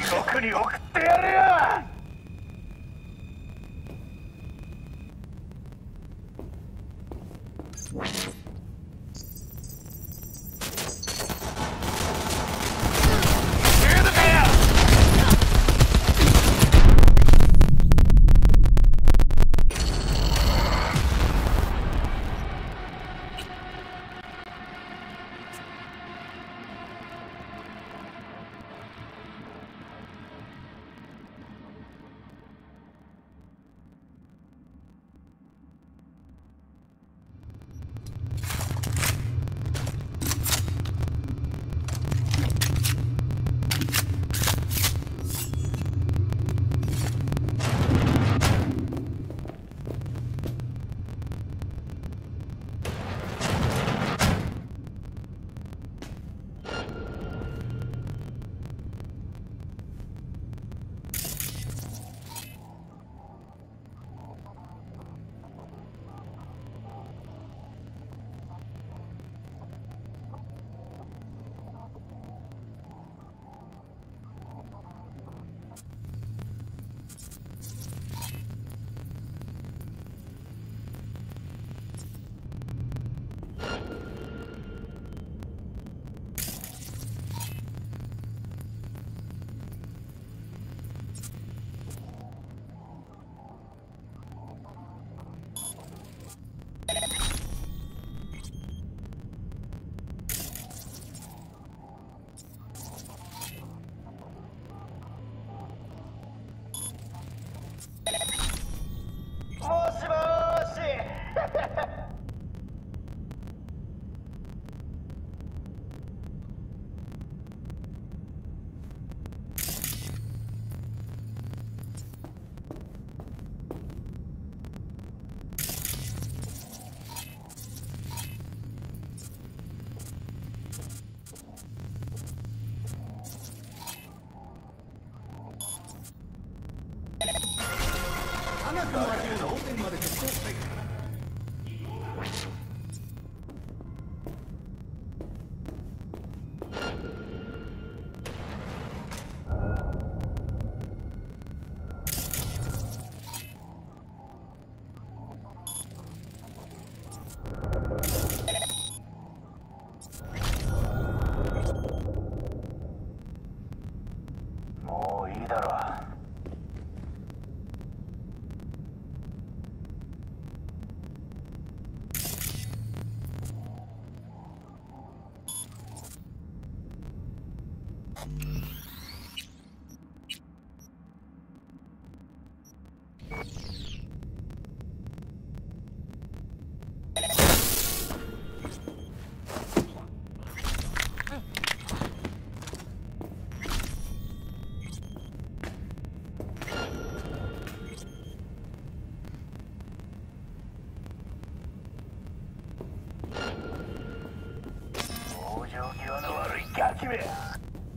地獄に送ってやるよ。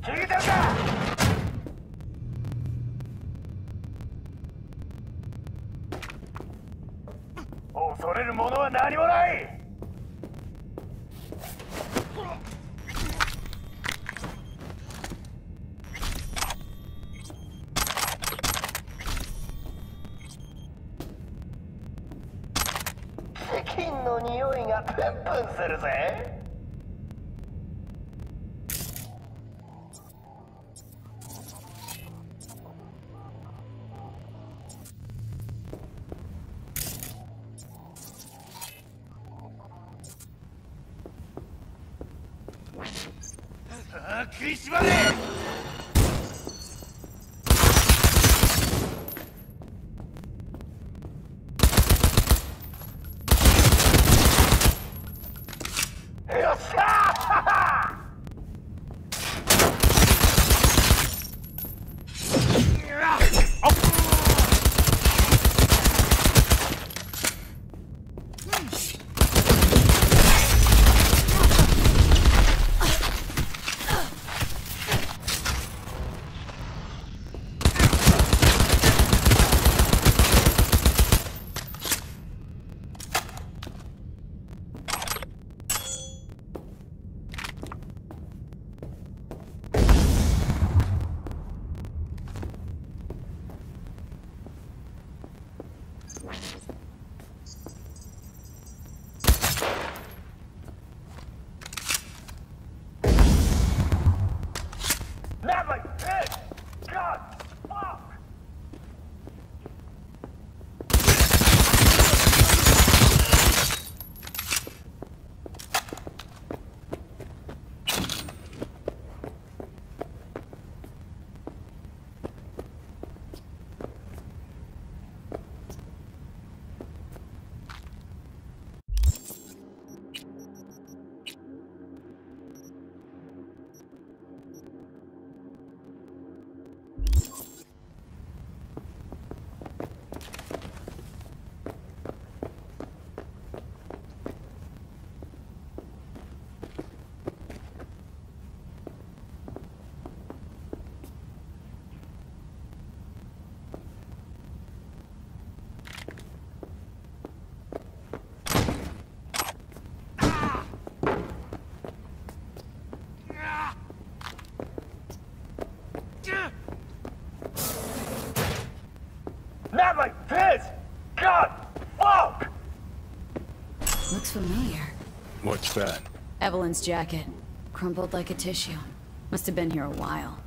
聞いてるか。恐れるものは何もない。金の匂いがプンプンするぜ。食いしばれ。よっしゃー Not my head! God! Fuck! Not my head! God! Fuck! Looks familiar. What's that? Evelyn's jacket. Crumpled like a tissue. Must have been here a while.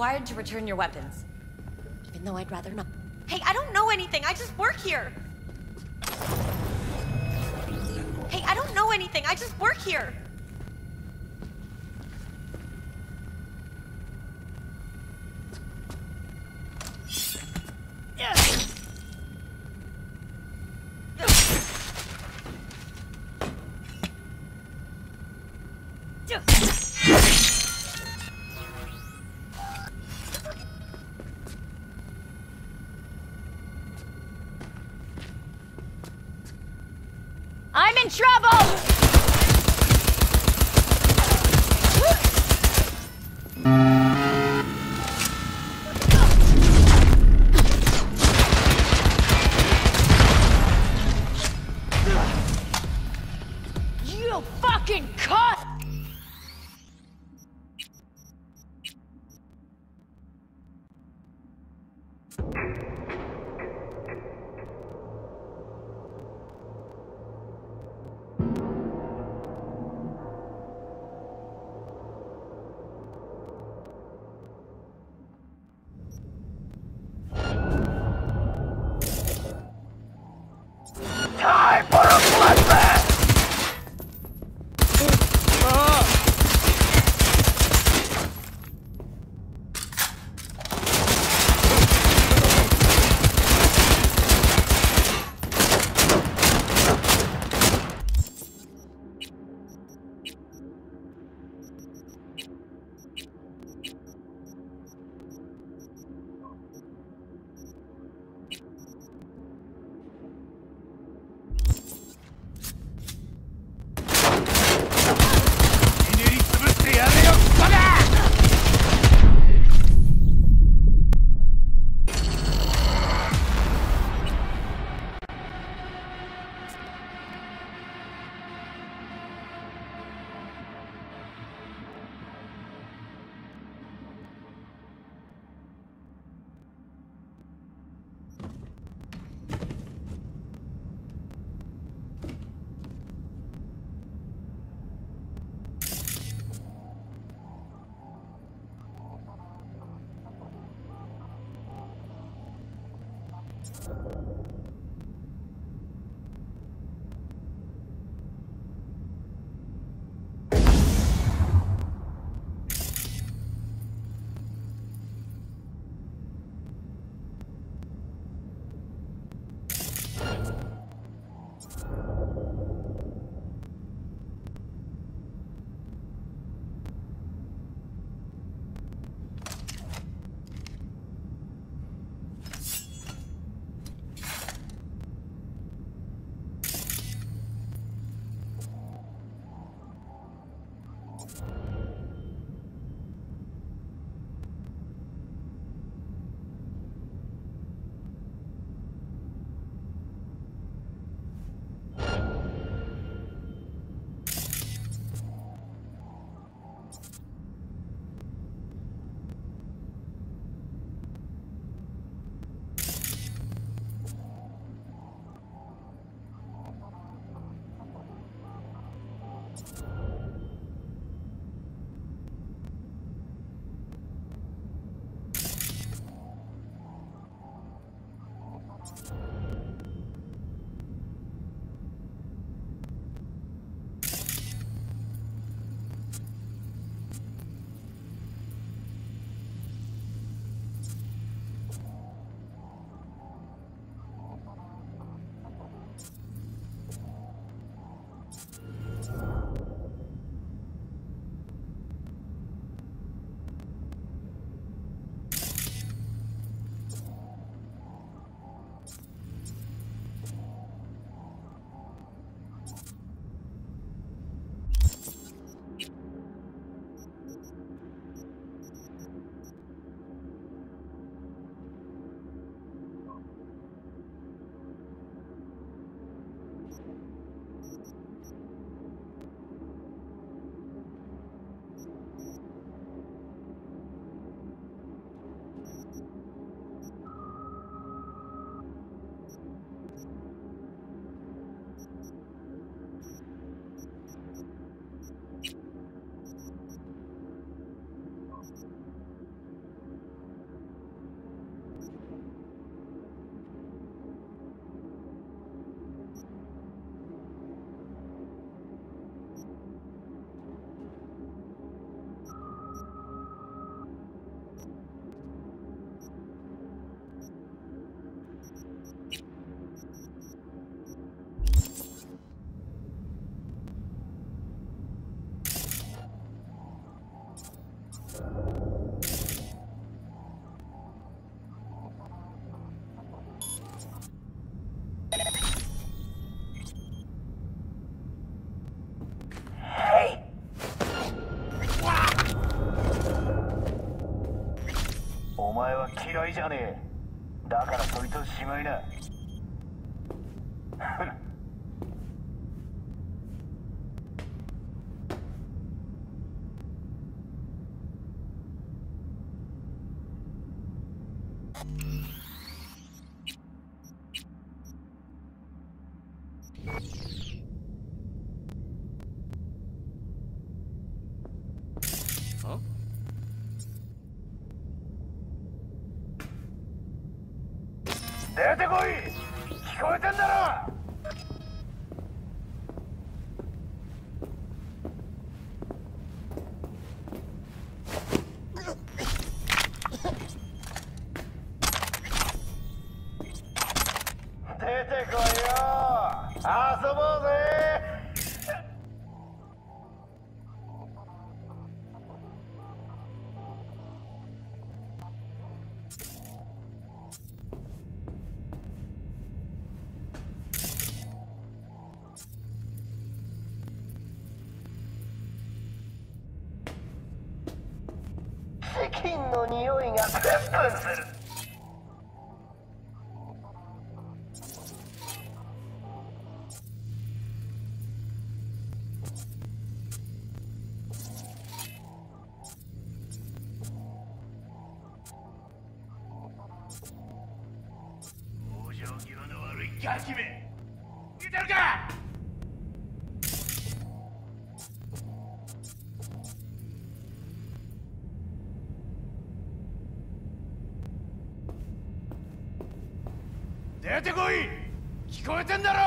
required to return your weapons. Even though I'd rather not. Hey, I don't know anything. I just work here. Hey, I don't know anything. I just work here. I'm in trouble! You fucking cunt! Time for a bloodbath! ねえ。だからそいつをしまいな。出てこい！聞こえてんだろ！出てこいよ！遊ぼうぜ！金の匂いがプンプンする。往生際の悪いガキめ、見てるか！出てこい！聞こえてんだろ！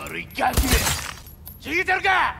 悪いガキめ、聞いてるか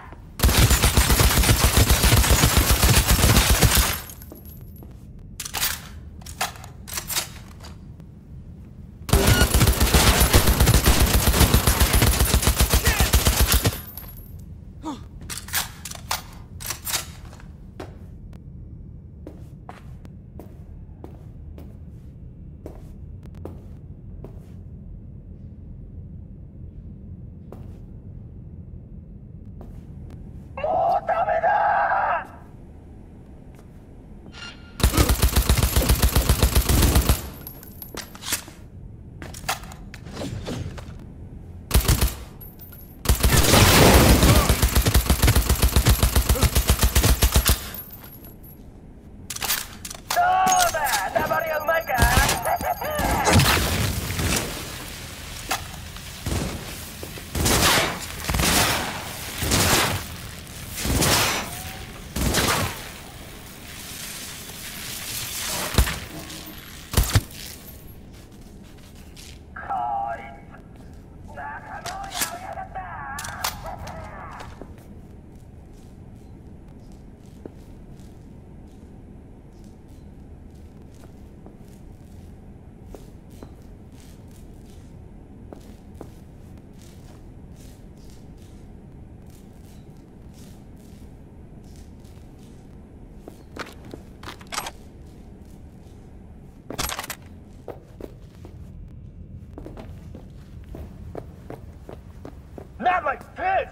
！Not like this!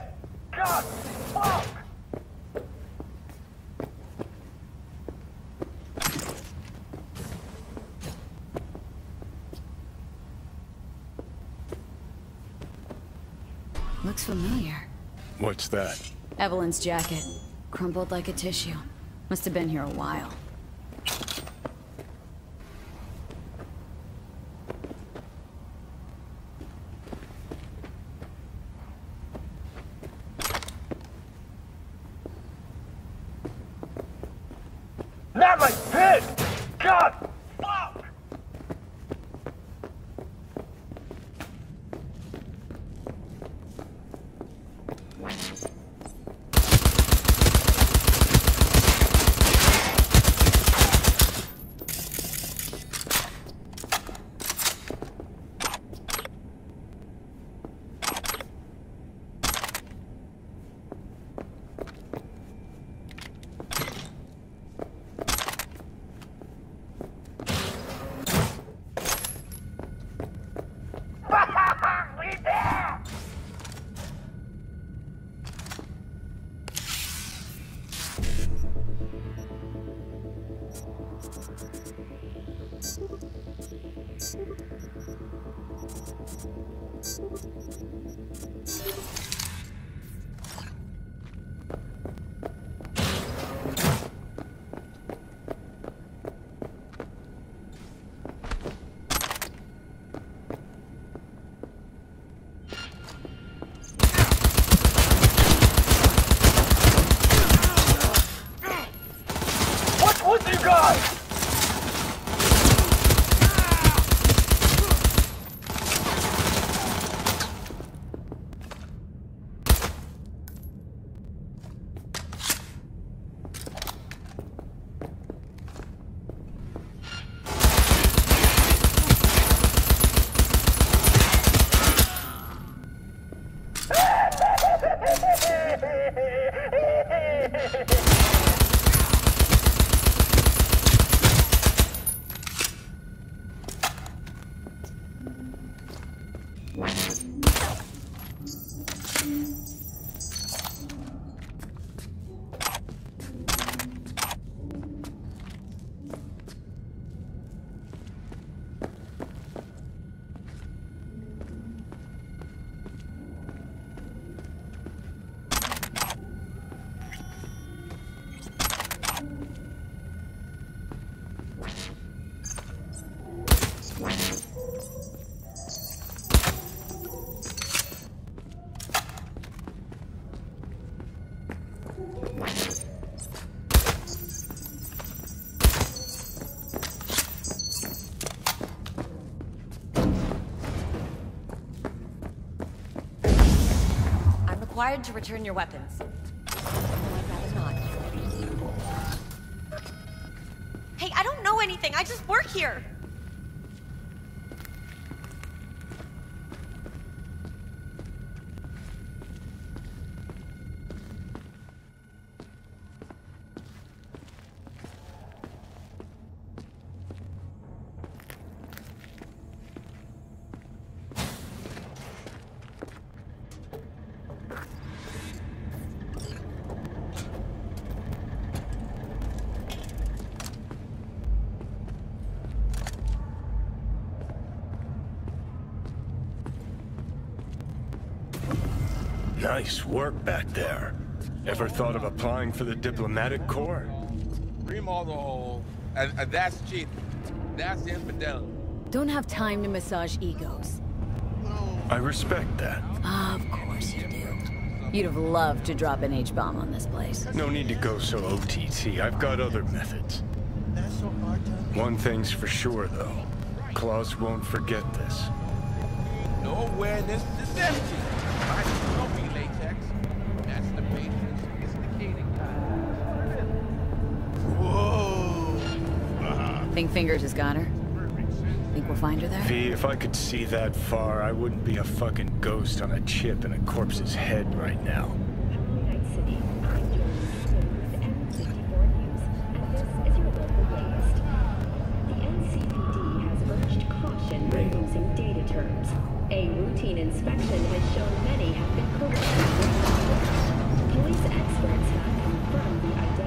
God, fuck! Looks familiar. What's that? Evelyn's jacket. Crumpled like a tissue. Must have been here a while. Not like this! God, fuck! You guys! Required to return your weapons. I'd rather not. Hey, I don't know anything. I just work here. Nice work back there. Ever thought of applying for the diplomatic corps? Remodel the hole, and that's cheating. That's infidelity. Don't have time to massage egos. I respect that. Of course you do. You'd have loved to drop an H-bomb on this place. No need to go so OTT. I've got other methods. One thing's for sure, though. Klaus won't forget this. No awareness, deception. I don't be latex. That's the patient's sophisticated kind. Whoa. Think Fingers has got her? Think we'll find her there? V, if I could see that far, I wouldn't be a fucking ghost on a chip in a corpse's head right now. A routine inspection has shown many have been corrupted. Police experts have confirmed the identity.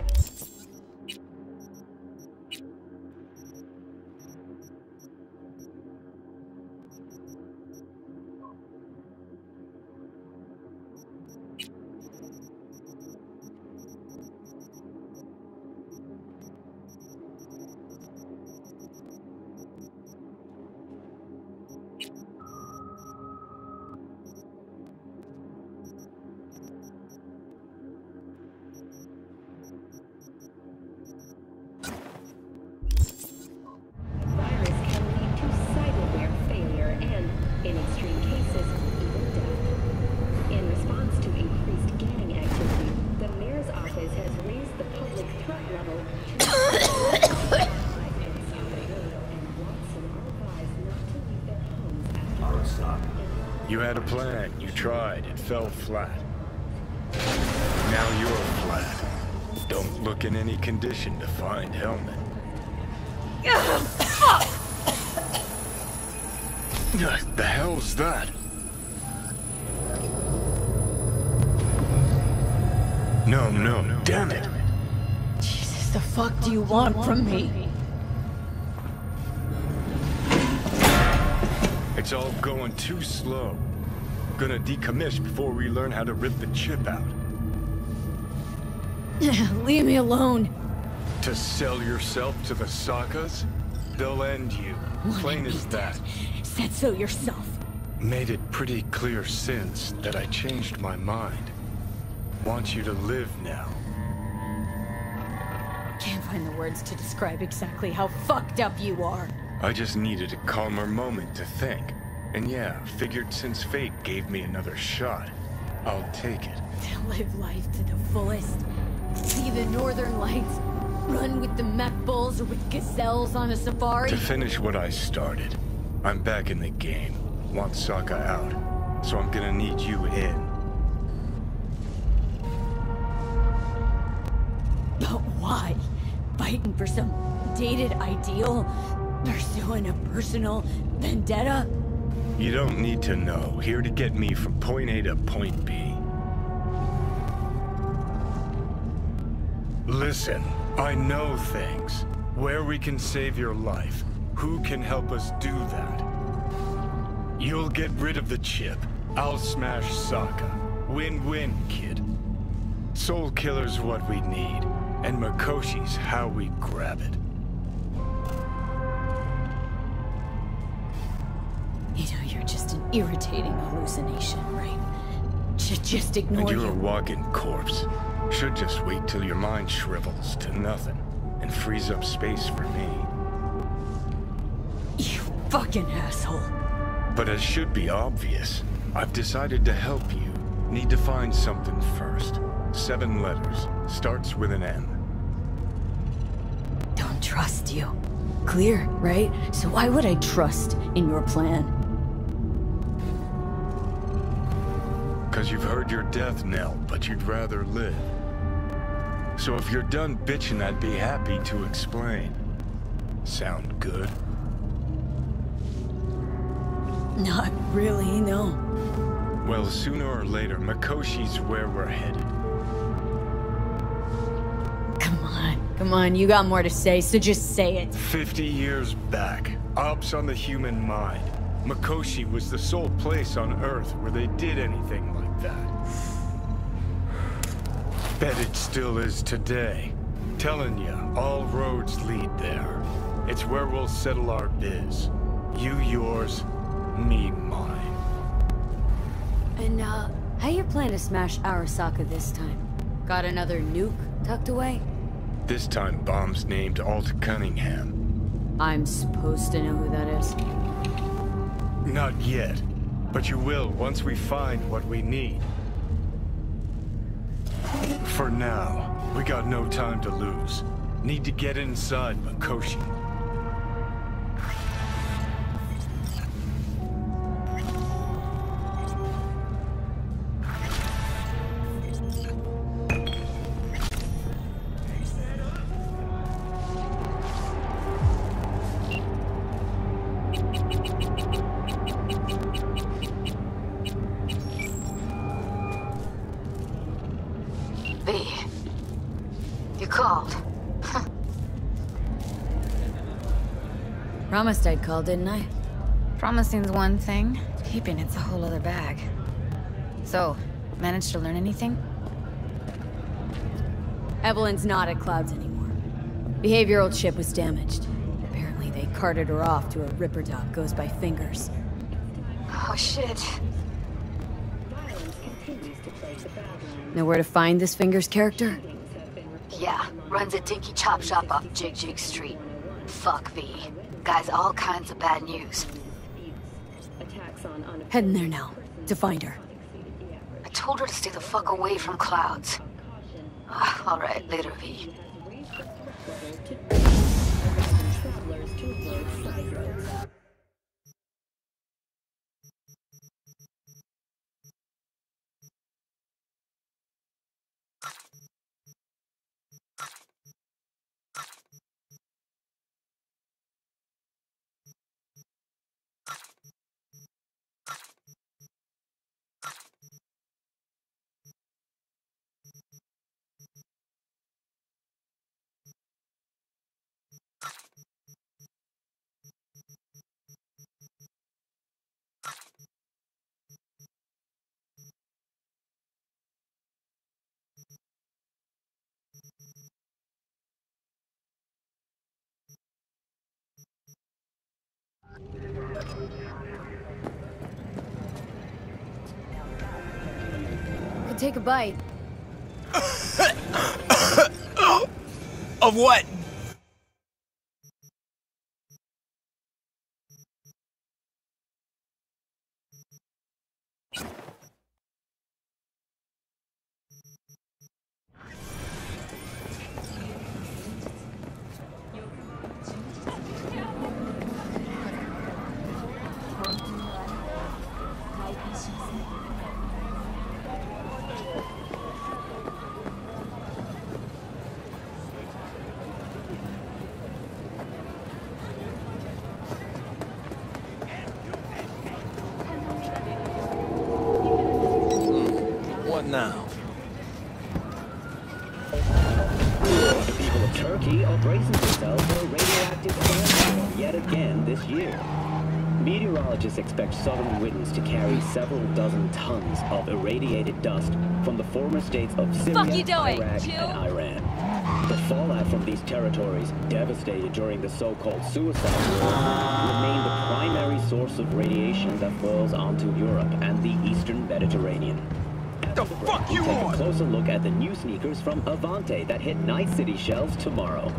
You had a plan, you tried, it fell flat. Now you're flat. Don't look in any condition to find Helmet. The hell's that? No, damn it! Jesus, the fuck do you want from me? It's all going too slow. Gonna decommission before we learn how to rip the chip out. Leave me alone. To sell yourself to the Sakas? They'll end you. Plain as that. Said so yourself. Made it pretty clear since that I changed my mind. Want you to live now. Can't find the words to describe exactly how fucked up you are. I just needed a calmer moment to think. And yeah, figured since fate gave me another shot, I'll take it. Live life to the fullest. See the northern lights. Run with the mech bulls or with gazelles on a safari. To finish what I started, I'm back in the game. Want Sokka out, so I'm gonna need you in. But why? Fighting for some dated ideal? Pursuing a personal vendetta? You don't need to know. Here to get me from point A to point B. Listen, I know things. Where we can save your life. Who can help us do that? You'll get rid of the chip. I'll smash Sokka. Win-win, kid. Soul Killer's what we need, and Makoshi's how we grab it. You know, you're just an irritating hallucination, right? Just ignore you. And you're a walking corpse. Should just wait till your mind shrivels to nothing and frees up space for me. You fucking asshole. But as should be obvious, I've decided to help you. Need to find something first. 7 letters. Starts with an M. Don't trust you. Clear, right? So why would I trust in your plan? 'Cause you've heard your death knell, but you'd rather live. So if you're done bitching, I'd be happy to explain. Sound good? Not really, no. Well, sooner or later, Makoshi's where we're headed. Come on, you got more to say, so just say it. 50 years back, ops on the human mind. Makoshi was the sole place on Earth where they did anything like that. Bet it still is today. Telling ya, all roads lead there. It's where we'll settle our biz. You yours, me mine. And, how you plan to smash Arasaka this time? Got another nuke tucked away? This time, bomb's named Alt Cunningham. I'm supposed to know who that is. Not yet, but you will once we find what we need. For now, we got no time to lose. Need to get inside Makoshi. You called. Promised I'd call, didn't I? Promising's one thing, keeping it's a whole other bag. So, managed to learn anything? Evelyn's not at Clouds anymore. Behavioral chip was damaged. Apparently they carted her off to a Ripper doc goes by Fingers. Oh shit. Know where to find this Fingers character? Yeah, runs a dinky chop shop off Jig Street. Fuck V. Guy's all kinds of bad news. Heading there now, to find her. I told her to stay the fuck away from Clouds. Alright, later V. Could take a bite. Of what? now? The people of Turkey are bracing themselves for a radioactive firestorm yet again this year. Meteorologists expect southern winds to carry several dozen tons of irradiated dust from the former states of Syria, Iraq, and Iran. The fallout from these territories, devastated during the so-called suicide war, remain the primary source of radiation that falls onto Europe and the eastern Mediterranean. The fuck you Take on? a closer look at the new sneakers from Avante that hit Night City shelves tomorrow.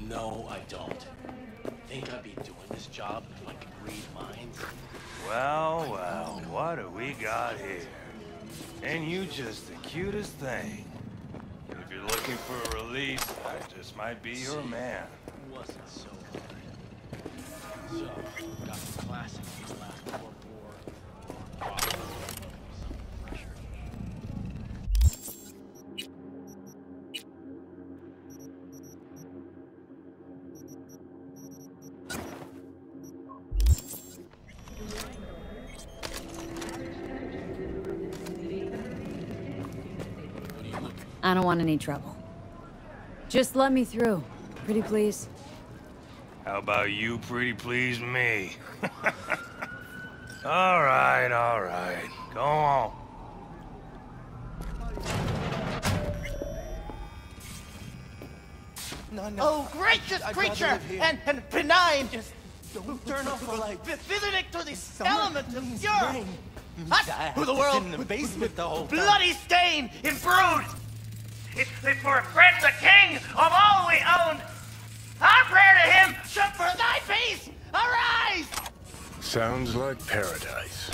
No, I don't. Think I'd be doing this job if I could read minds? Well, well, what do we got here? And you just the cutest thing. If you're looking for a release, I just might be your man. Wasn't so hard. So, got the classic from the last World War. Pressure. I don't want any trouble. Just let me through. Pretty please. How about you pretty please me? All right. Go on. No. Oh, gracious creature and benign, just Don't turn off the light. visiting to this element of pure, who the In world the basement the whole time. bloody stain imbrued. It's for Fred the king of all we own. Our prayer to him should for thy peace arise. Sounds like paradise.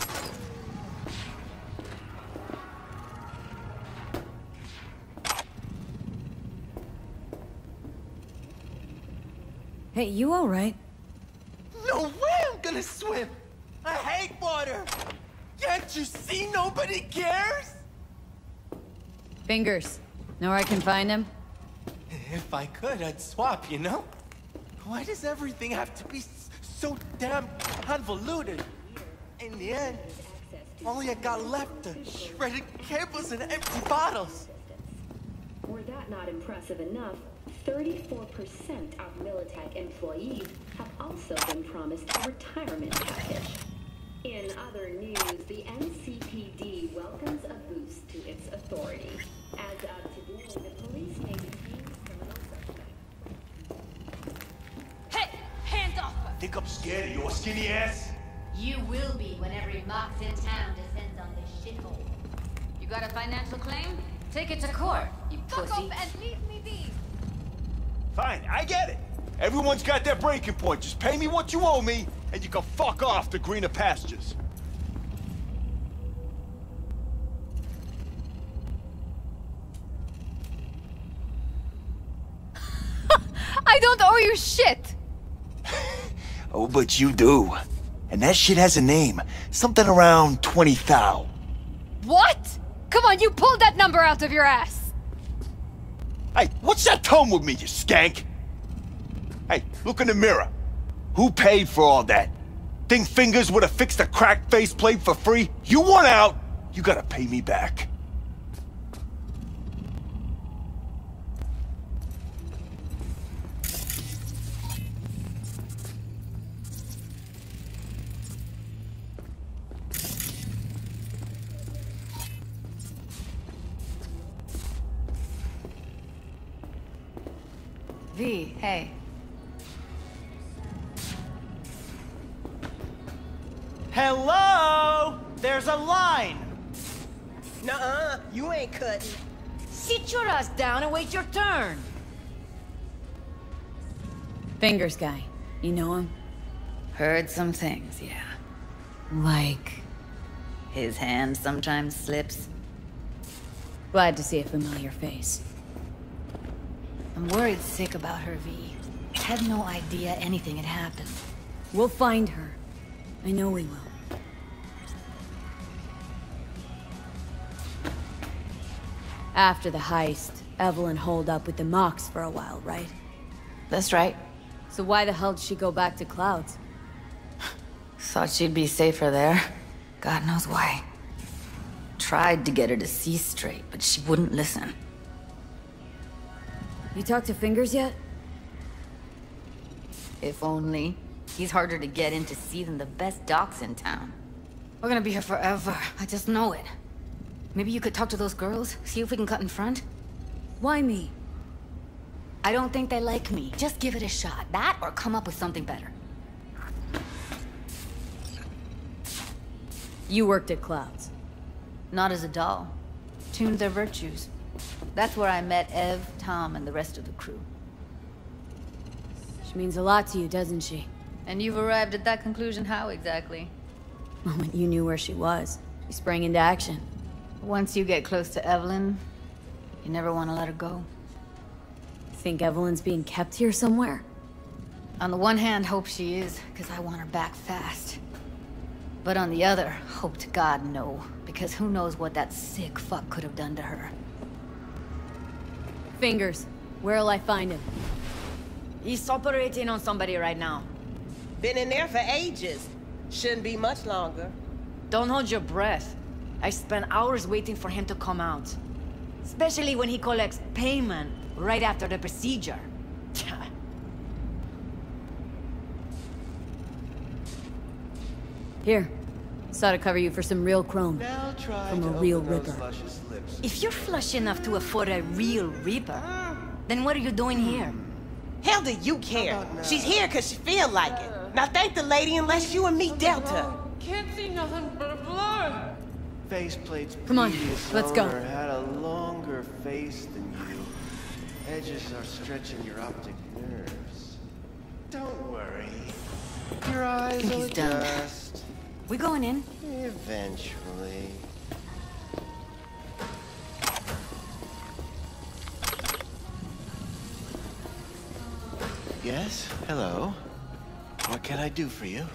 Hey, you all right? No way I'm gonna swim. I hate water. Can't you see nobody cares? Fingers. Know where I can find him? If I could, I'd swap, you know? Why does everything have to be so damn convoluted? In the end, only I got left are shredded cables and empty bottles. Were that not impressive enough, 34% of Militech employees have also been promised a retirement package. In other news, the NCPD welcomes a boost to its authority. As of today, the police may detain criminal suspects. Hey, hands off her! Think I'm scared of your skinny ass? You will be when every mox in town descends on this shithole. You got a financial claim? Take it to court, you Fuck pussy. off and leave me be! Fine, I get it. Everyone's got their breaking point. Just pay me what you owe me, and you can fuck off to greener pastures. I don't owe you shit! Oh, but you do. And that shit has a name. Something around 20,000. What? Come on, you pulled that number out of your ass! Hey, what's that tone with me, you skank? Hey, look in the mirror. Who paid for all that? Think Fingers would have fixed a cracked faceplate for free? You want out, you gotta pay me back. V, hey. Hello? There's a line! Nuh-uh, you ain't cutting. Sit your ass down and wait your turn. Fingers guy. You know him? Heard some things, yeah. Like... His hand sometimes slips. Glad to see a familiar face. I'm worried sick about her, V. I had no idea anything had happened. We'll find her. I know we will. After the heist, Evelyn holed up with the Mox for a while, right? That's right. So why the hell did she go back to Clouds? Thought she'd be safer there. God knows why. Tried to get her to see straight, but she wouldn't listen. You talked to Fingers yet? If only. He's harder to get in to see than the best docs in town. We're gonna be here forever. I just know it. Maybe you could talk to those girls, see if we can cut in front? Why me? I don't think they like me. Just give it a shot. That or come up with something better. You worked at Clouds. Not as a doll. Tuned their virtues. That's where I met Ev, Tom, and the rest of the crew. She means a lot to you, doesn't she? And you've arrived at that conclusion how exactly? The moment you knew where she was, you sprang into action. Once you get close to Evelyn, you never want to let her go. Think Evelyn's being kept here somewhere? On the one hand, hope she is, because I want her back fast. But on the other, hope to God no, because who knows what that sick fuck could have done to her. Fingers, where'll I find him? He's operating on somebody right now. Been in there for ages. Shouldn't be much longer. Don't hold your breath. I spent hours waiting for him to come out. Especially when he collects payment right after the procedure. Here. Saw to cover you for some real chrome. From a real Ripper. If you're flush enough to afford a real Reaper, then what are you doing here? Hell do you care? She's here because she feel like it. Now thank the lady unless you and me dealt her. Can't see nothing but a blur. Faceplate's Come on, previous let's go. owner had a longer face than you. Edges are stretching your optic nerves. Don't worry. Your eyes will He's done. adjust. We going in? Eventually. Yes? Hello? What can I do for you?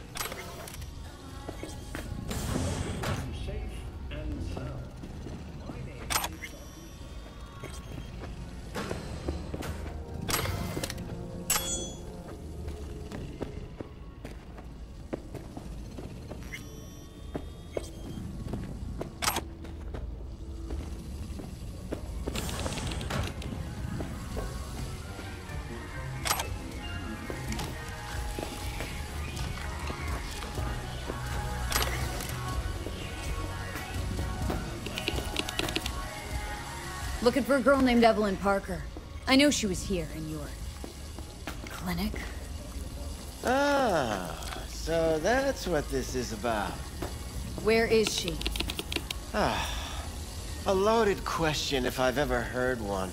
Looking for a girl named Evelyn Parker. I know she was here in your... clinic? Ah, so that's what this is about. Where is she? Ah, a loaded question if I've ever heard one.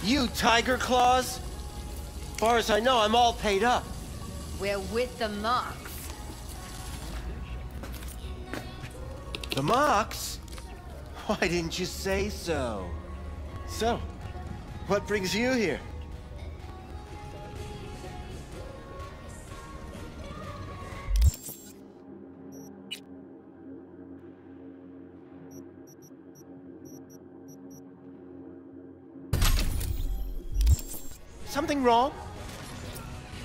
You Tiger Claws? Far as I know, I'm all paid up. We're with the Mox. The Mox? Why didn't you say so? So, what brings you here? Something wrong?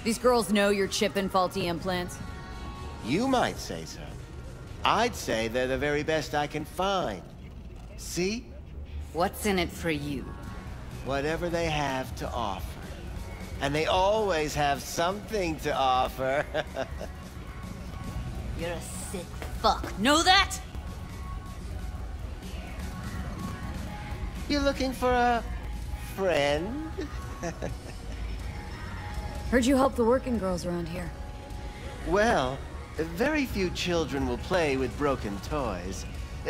These girls know you're chipping faulty implants? You might say so. I'd say they're the very best I can find. See? What's in it for you? Whatever they have to offer. And they always have something to offer. You're a sick fuck. Know that? You looking for a friend? Heard you help the working girls around here. Well, very few children will play with broken toys.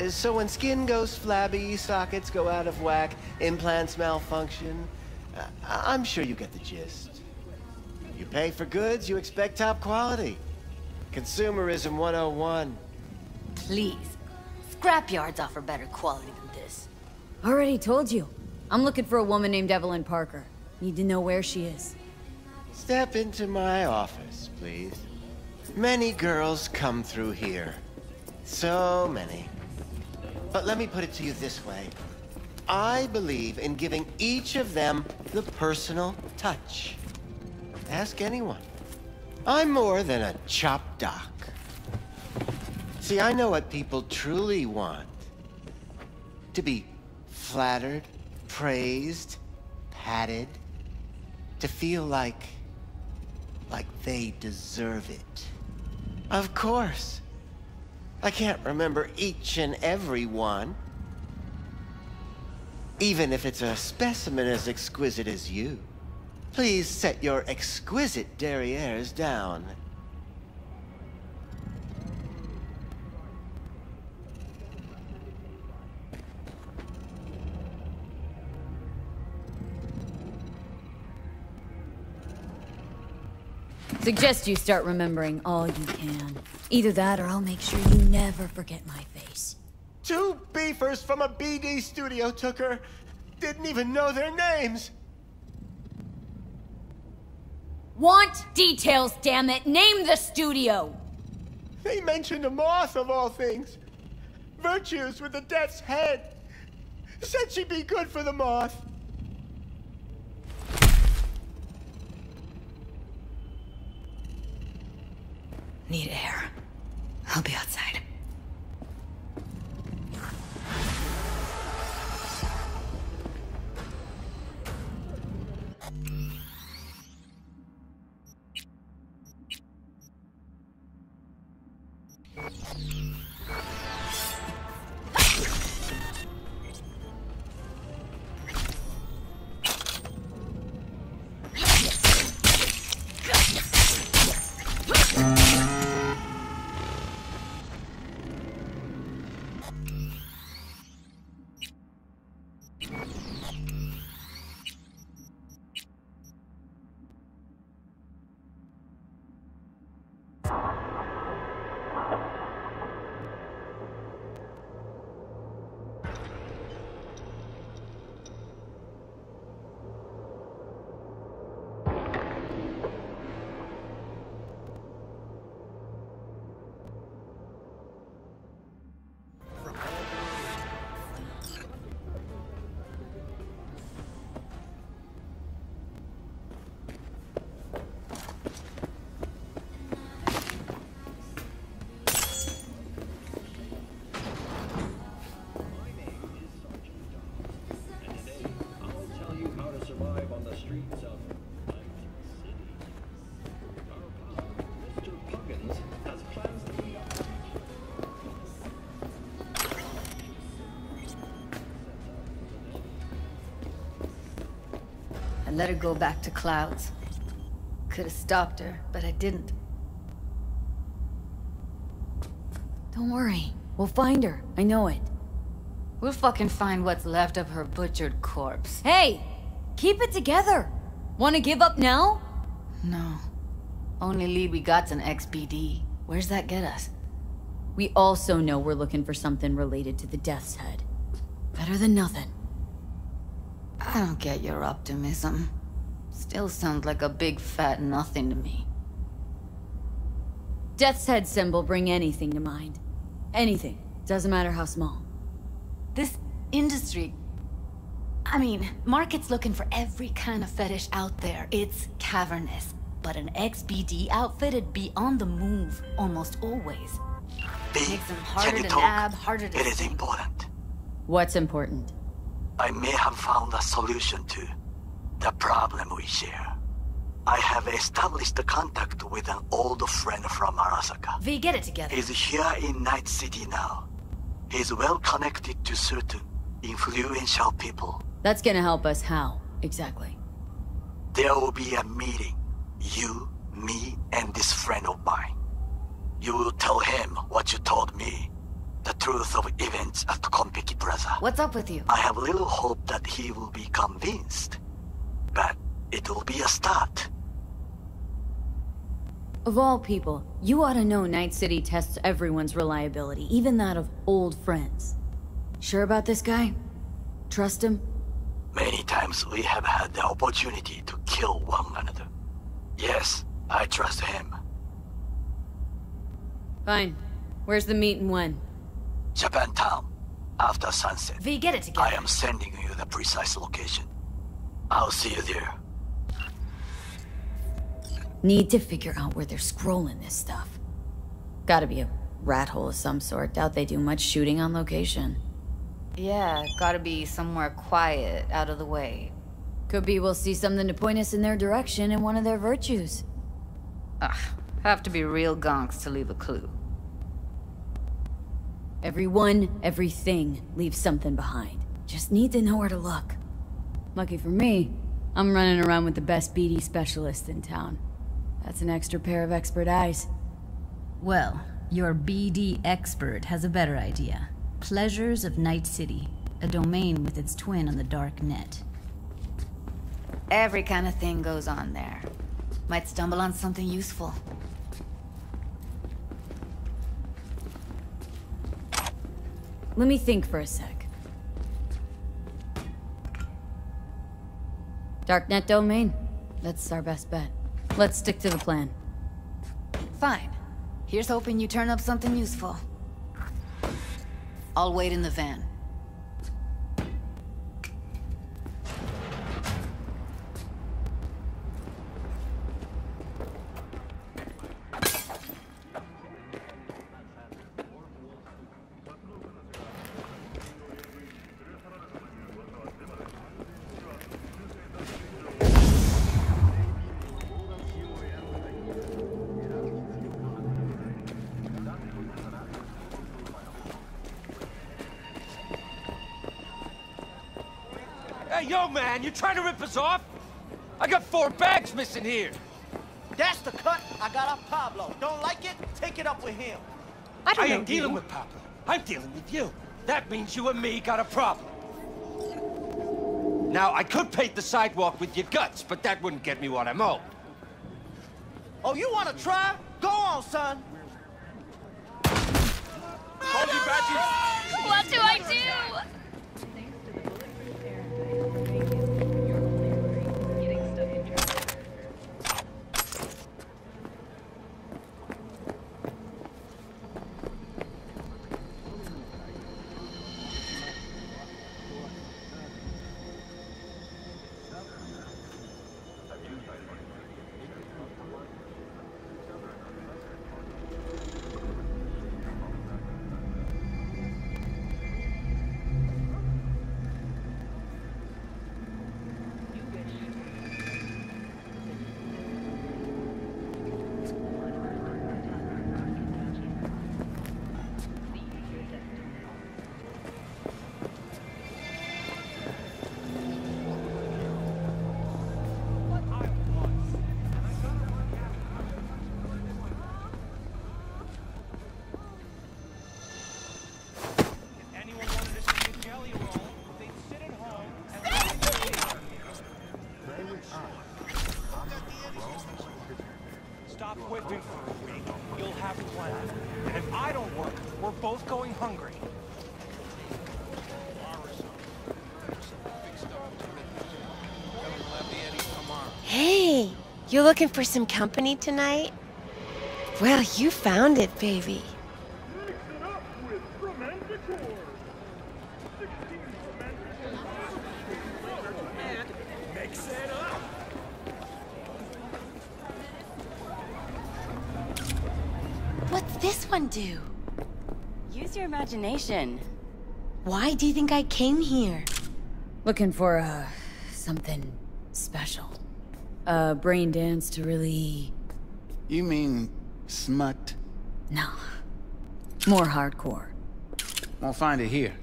So when skin goes flabby, sockets go out of whack, implants malfunction, I'm sure you get the gist. You pay for goods, you expect top quality. Consumerism 101. Please. Scrapyards offer better quality than this. Already told you. I'm looking for a woman named Evelyn Parker. Need to know where she is. Step into my office, please. Many girls come through here. So many. But let me put it to you this way. I believe in giving each of them the personal touch. Ask anyone. I'm more than a chop doc. See, I know what people truly want. To be flattered, praised, patted. To feel like they deserve it. Of course. I can't remember each and every one. Even if it's a specimen as exquisite as you. Please set your exquisite derrieres down. Suggest you start remembering all you can. Either that or I'll make sure you never forget my face. 2 beefers from a BD studio took her. Didn't even know their names. Want details, damn it! Name the studio! They mentioned a moth of all things. Virtues with the death's head. Said she'd be good for the moth. Need air. I'll be outside. I let her go back to Clouds. Could have stopped her, but I didn't. Don't worry. We'll find her. I know it. We'll fucking find what's left of her butchered corpse. Hey! Keep it together! Wanna give up now? No. Only lead we got's an XBD. Where's that get us? We also know we're looking for something related to the Death's Head. Better than nothing. I don't get your optimism. Still sounds like a big fat nothing to me. Death's Head symbol bring anything to mind. Anything. Doesn't matter how small. This industry... I mean, market's looking for every kind of fetish out there. It's cavernous. But an ex-BD outfit'd be on the move almost always. Makes them harder to nab, harder to It is important. What's important? I may have found a solution to the problem we share. I have established a contact with an old friend from Arasaka. V, get it together. He's here in Night City now. He's well connected to certain influential people. That's gonna help us how, exactly? There will be a meeting. You, me, and this friend of mine. You will tell him what you told me. The truth of events at Konpeki Plaza. What's up with you? I have little hope that he will be convinced. But it will be a start. Of all people, you ought to know Night City tests everyone's reliability, even that of old friends. Sure about this guy? Trust him? Many times we have had the opportunity to kill one another. Yes, I trust him. Fine. Where's the meet and when? Japantown, after sunset. V, get it together. I am sending you the precise location. I'll see you there. Need to figure out where they're scrolling this stuff. Gotta be a rat hole of some sort. Doubt they do much shooting on location. Yeah, gotta be somewhere quiet, out of the way. Could be we'll see something to point us in their direction in one of their virtues. Ugh, have to be real gonks to leave a clue. Everyone, everything leaves something behind. Just need to know where to look. Lucky for me, I'm running around with the best BD specialist in town. That's an extra pair of expert eyes. Well, your BD expert has a better idea. Pleasures of Night City, a domain with its twin on the dark net. Every kind of thing goes on there. Might stumble on something useful. Let me think for a sec. Darknet domain? That's our best bet. Let's stick to the plan. Fine. Here's hoping you turn up something useful. I'll wait in the van. Hey, yo, man, you trying to rip us off? I got 4 bags missing here. That's the cut I got off Pablo. Don't like it? Take it up with him. I ain't dealing with Pablo. I'm dealing with you. That means you and me got a problem. Now, I could paint the sidewalk with your guts, but that wouldn't get me what I'm owed. Oh, you want to try? Go on, son. Hold your badges. What do I do? Stop whipping for a week. You'll have plenty. And if I don't work, we're both going hungry. Hey, you looking for some company tonight? Well, you found it, baby. one do? Use your imagination. Why do you think I came here? Looking for, something special. A brain dance to really... You mean smut? No. More hardcore. Won't find it here.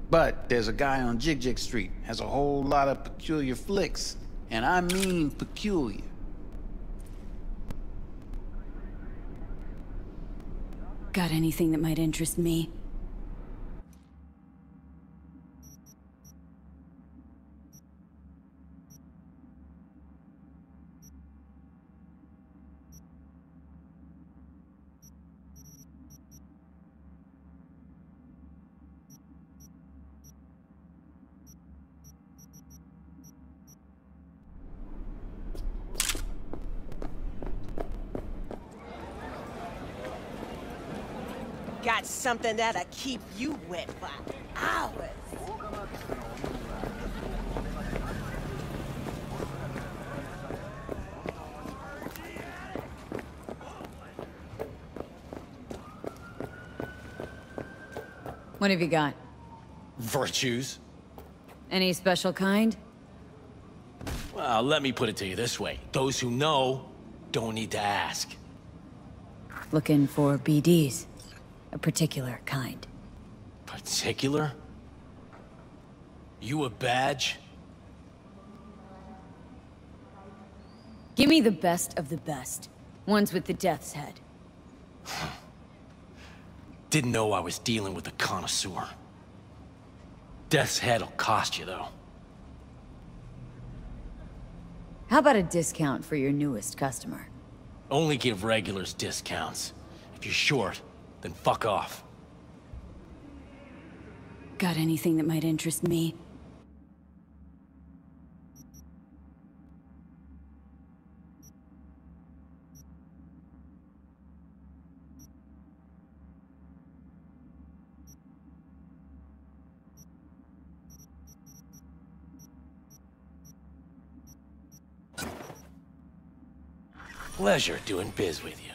But there's a guy on Jig Street, has a whole lot of peculiar flicks. And I mean peculiar. Got anything that might interest me? Got something that'll keep you wet for hours. What have you got? Virtues? Any special kind? Well, let me put it to you this way. Those who know don't need to ask. Looking for BDs. A particular kind. Particular? You a badge? Give me the best of the best. Ones with the death's head. Didn't know I was dealing with a connoisseur. Death's head'll cost you, though. How about a discount for your newest customer? Only give regulars discounts. If you're short, then fuck off. Got anything that might interest me? Pleasure doing biz with you.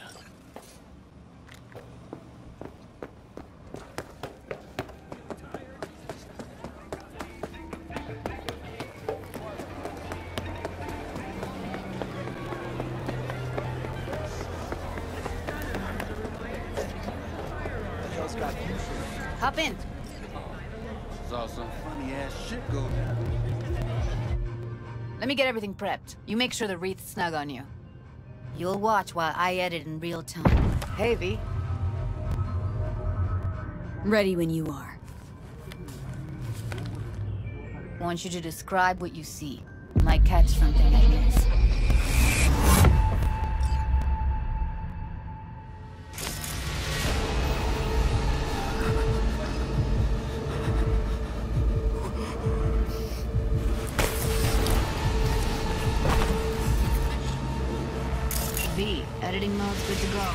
Hop in. Saw some funny ass shit go down. Let me get everything prepped. You make sure the wreath's snug on you. You'll watch while I edit in real time. Hey, V. Ready when you are. Want you to describe what you see. Might catch something I miss. Editing mode's good to go.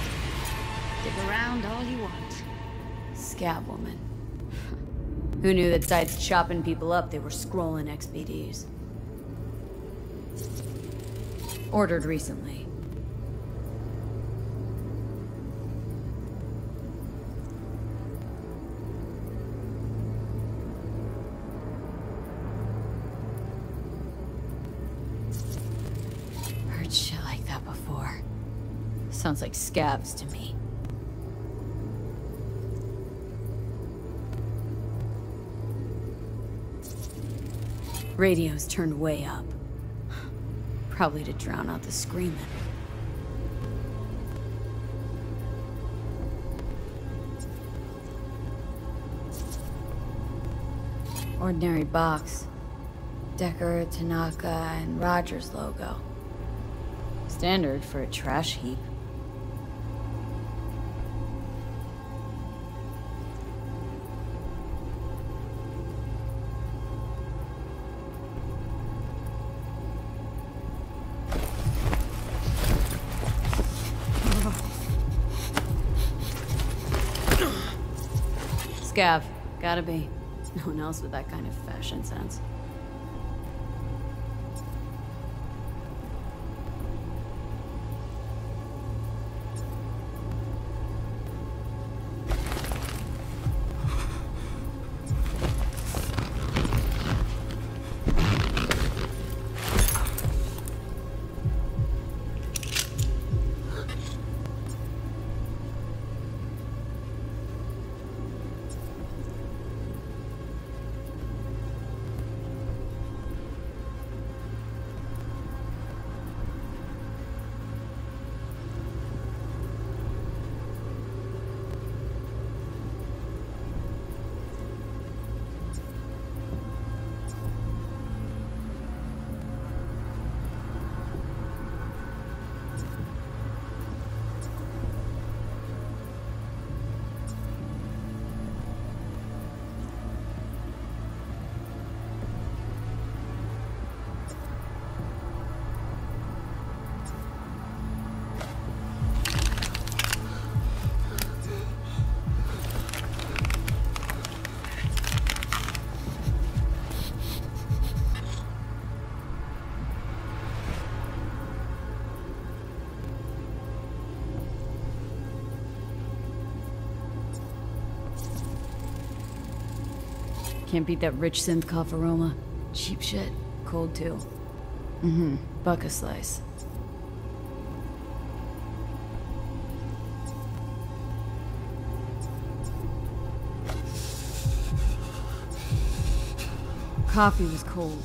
Dig around all you want. Scab woman. Who knew that besides chopping people up, they were scrolling XBDs? Ordered recently. Heard shit like that before. Sounds like scabs to me. Radio's turned way up. Probably to drown out the screaming. Ordinary box. Decker, Tanaka, and Rogers logo. Standard for a trash heap. Scav. Gotta be. No one else with that kind of fashion sense. Can't beat that rich synth cough aroma. Cheap shit. Cold too. Buck a slice. Coffee was cold.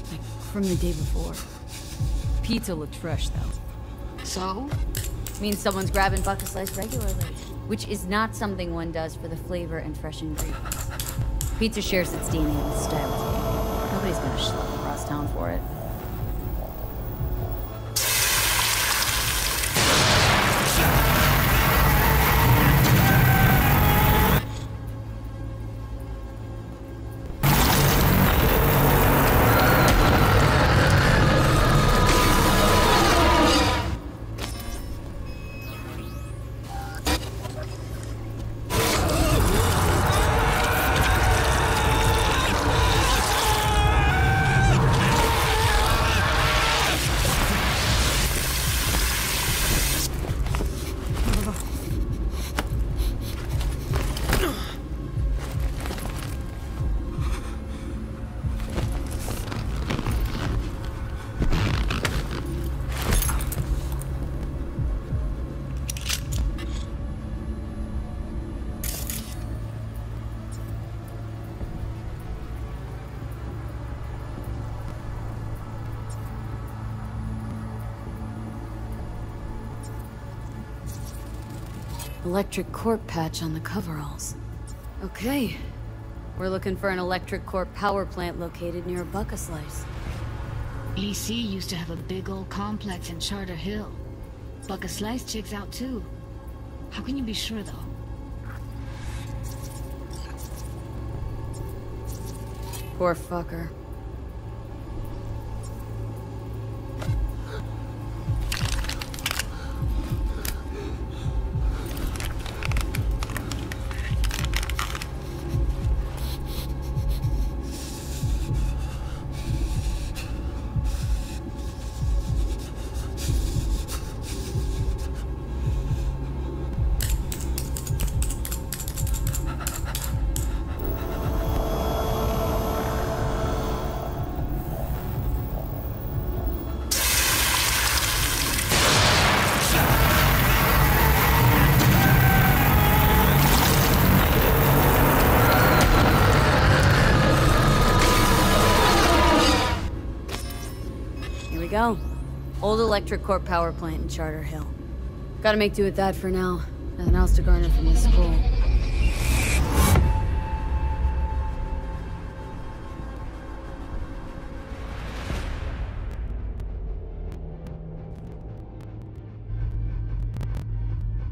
Like from the day before. Pizza looked fresh though. So? Means someone's grabbing Buck a slice regularly. Which is not something one does for the flavor and fresh ingredients. Pizza shares its DNA with style. Nobody's gonna schlep across town for it. Electric corp patch on the coveralls. Okay. We're looking for an electric corp power plant located near Buck a Slice. EC used to have a big old complex in Charter Hill. Buck a Slice checks out too. How can you be sure though? Poor fucker. Go. Old electric corp power plant in Charter Hill. Gotta make do with that for now. Nothing else to garner from this school.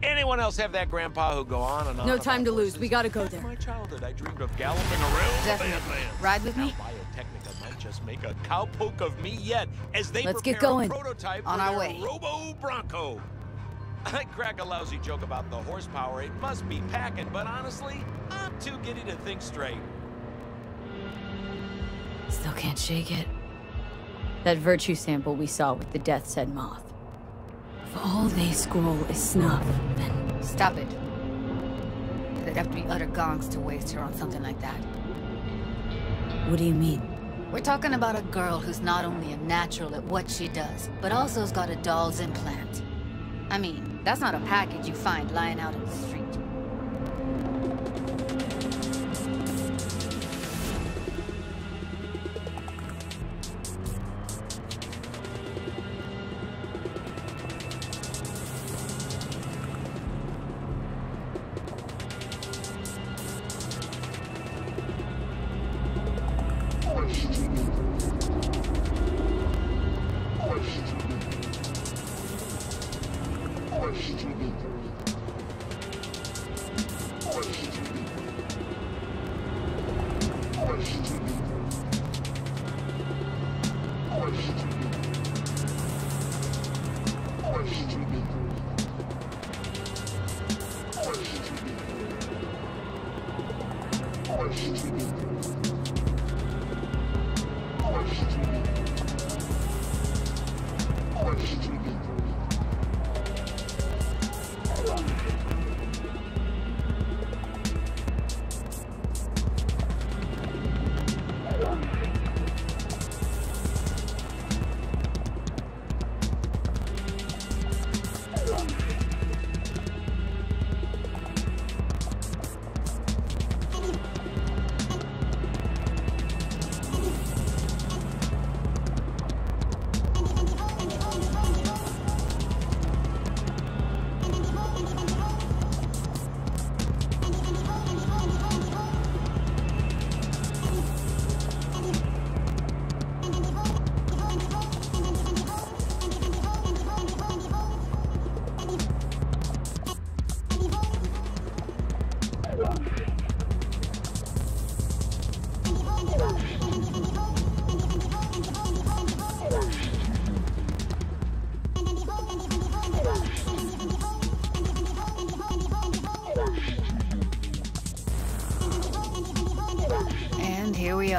Anyone else have that grandpa who go on and on? No time to lose. We gotta go there. My childhood, I dreamed of galloping around. Definitely. Ride with me? Biotechnica might just make a cowpoke of me yet, as they Let's prepare get going. a prototype On for our their way. Robo Bronco. I crack a lousy joke about the horsepower it must be packing, but honestly, I'm too giddy to think straight. Still can't shake it. That virtue sample we saw with the Death's Head moth. If all they scroll is snuff, then... Stop it. They'd have to be utter gonks to waste her on something like that. What do you mean? We're talking about a girl who's not only a natural at what she does, but also's got a doll's implant. I mean, that's not a package you find lying out in the street.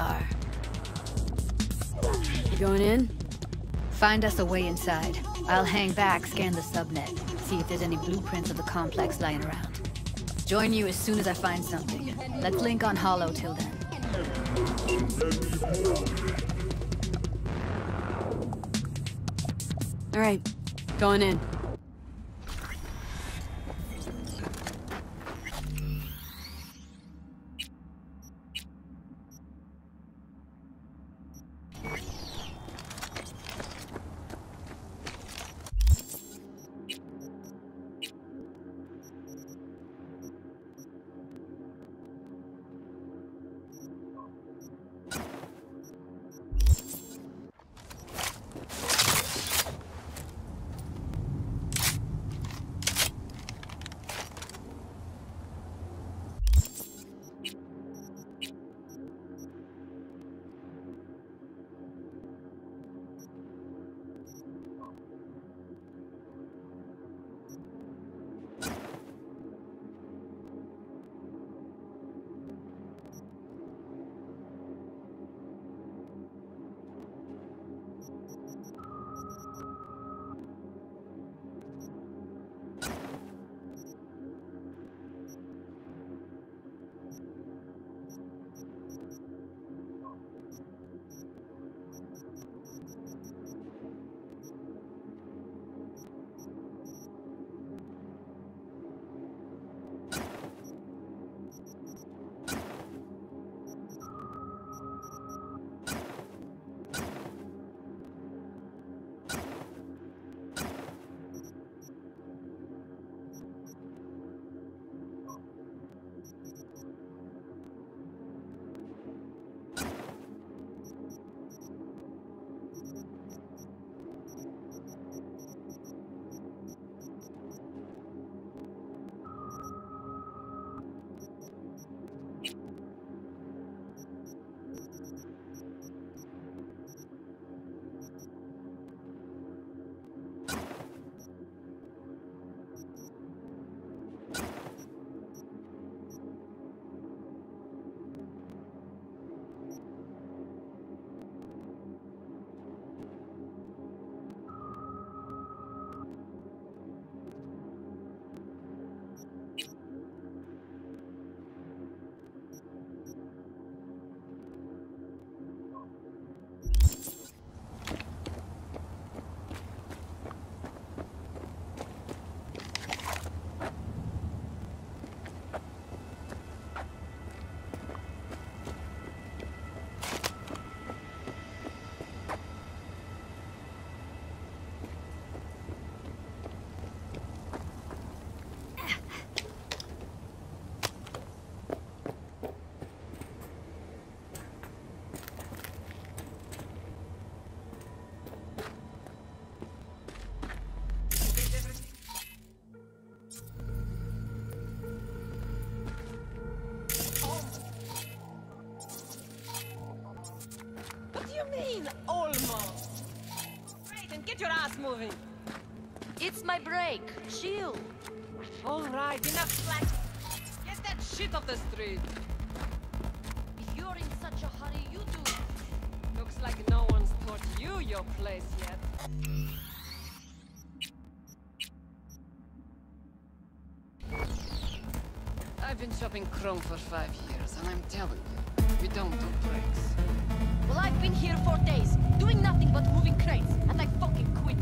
are. You going in? Find us a way inside. I'll hang back, scan the subnet, see if there's any blueprints of the complex lying around. Join you as soon as I find something. Let's link on Hollow till then. All right, going in. Almost. Right, and get your ass moving. It's my break. Chill. All right, enough slack. Get that shit off the street. If you're in such a hurry, you do it. Looks like no one's taught you your place yet. I've been shopping Chrome for 5 years, and I'm telling you, we don't do breaks. Well, I've been here for days, doing nothing but moving crates, and I fucking quit.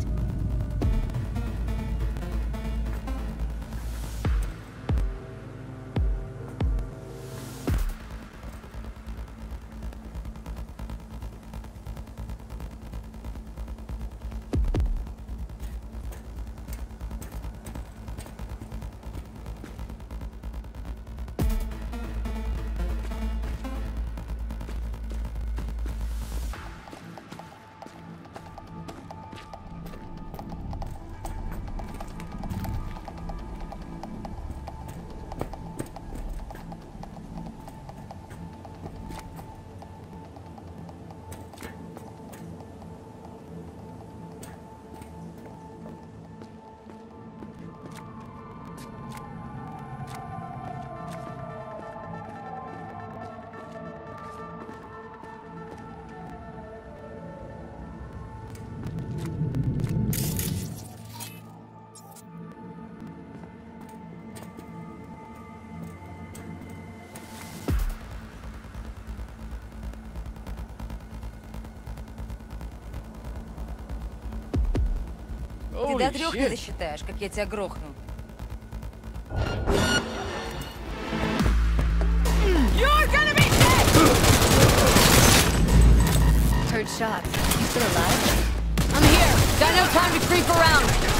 Ты до 3 не досчитаешь, как я тебя грохну. You're gonna be dead! Heard shots. You still alive? I'm here. Got no time to creep around.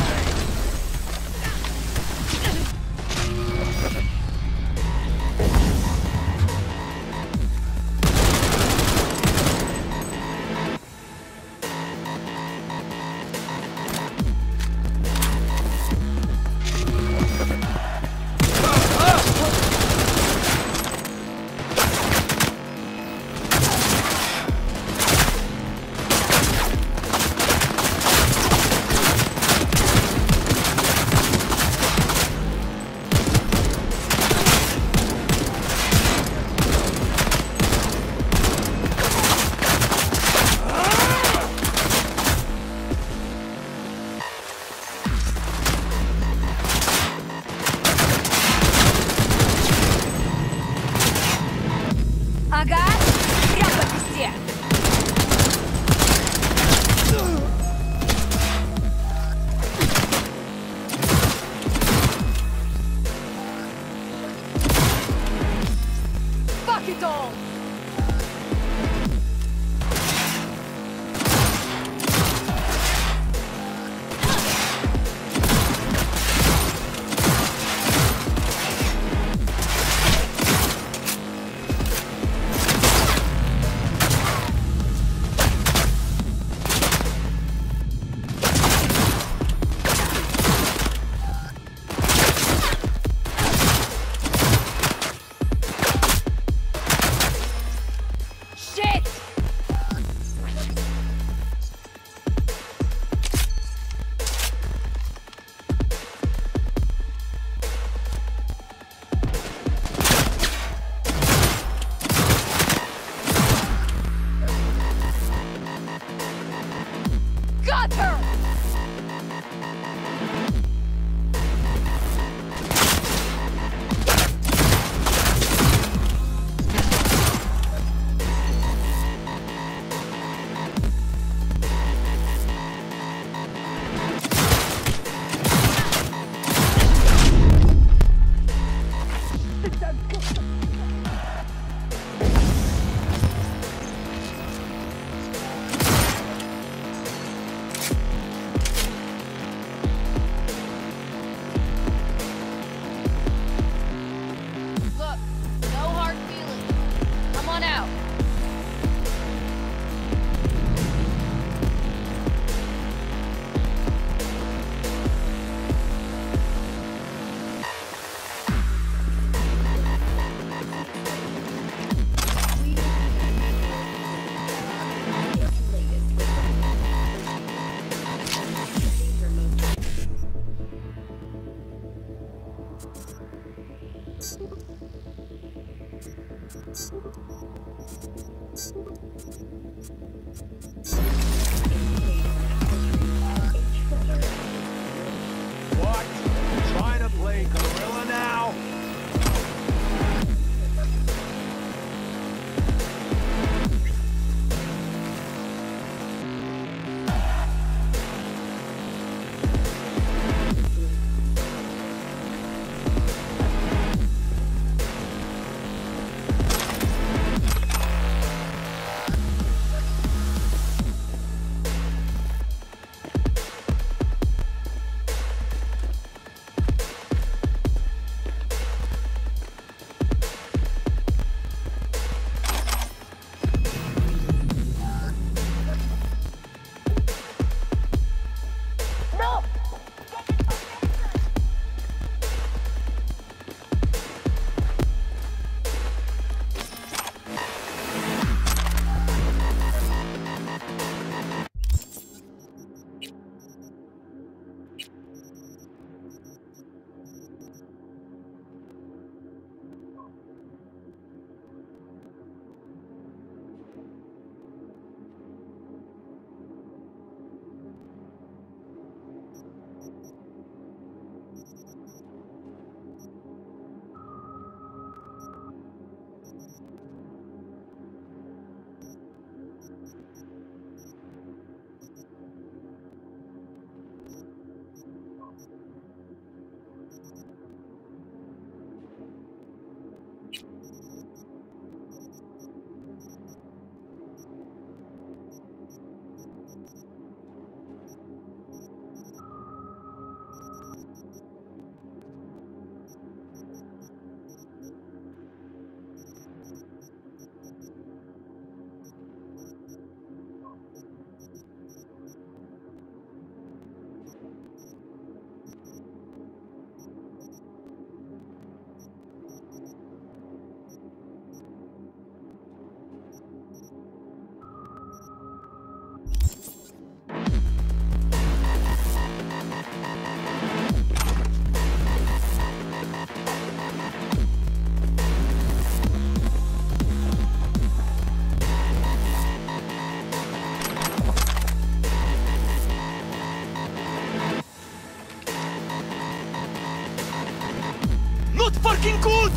fucking good!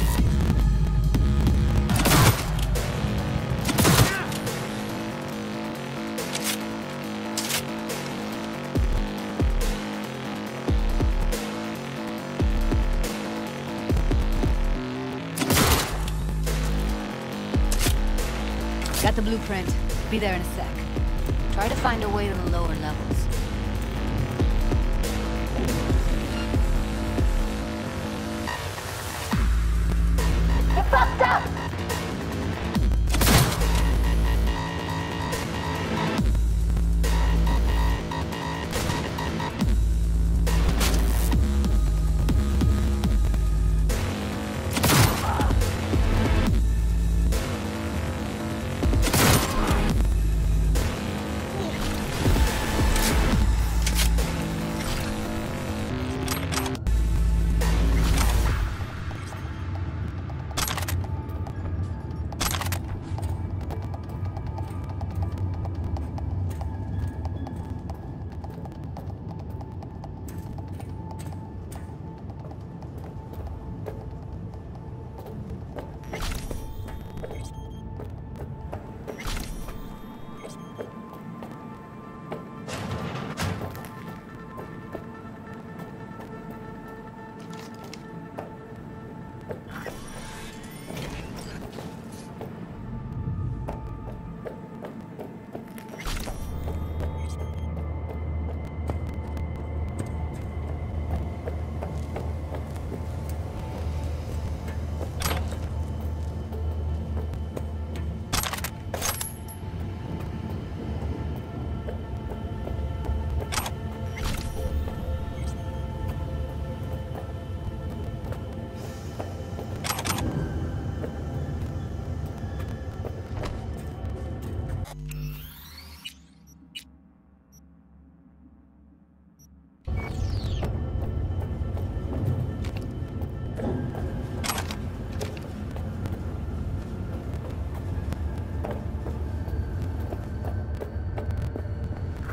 Got the blueprint. Be there in a sec. Try to find a way to the lower levels. You fucked up!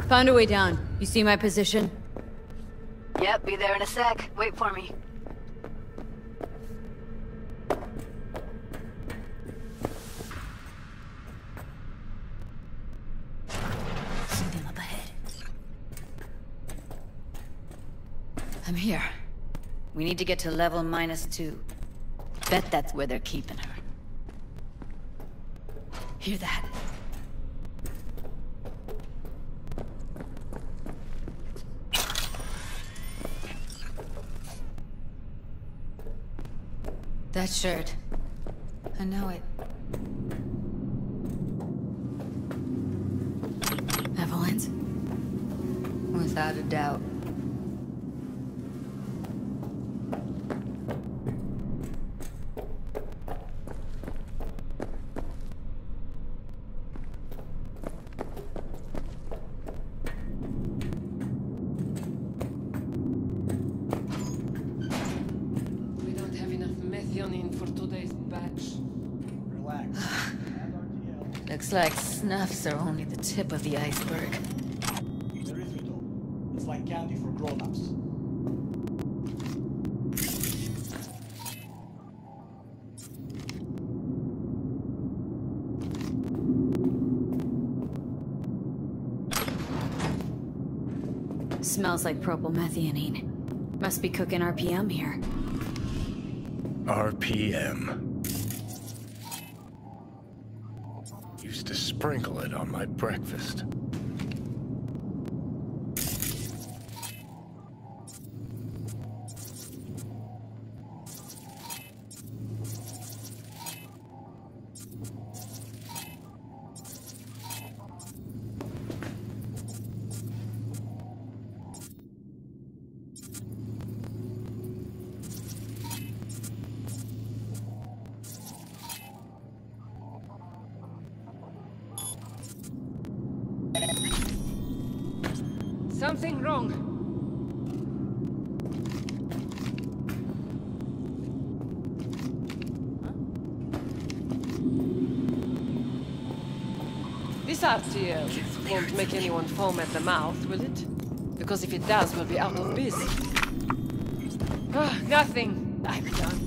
Found a way down. You see my position? Yep, be there in a sec. Wait for me. See them up ahead. I'm here. We need to get to level -2. Bet that's where they're keeping her. Hear that? That shirt. I know it. Evelyn's? Without a doubt. Looks like snuffs are only the tip of the iceberg. It's like candy for grown-ups. Smells like propylmethionine. Must be cooking RPM here. RPM. Used to sprinkle it on my breakfast. Something wrong. This RTL won't make anyone foam at the mouth, will it? Because if it does, we'll be out of biz. Ah, nothing. I'm done.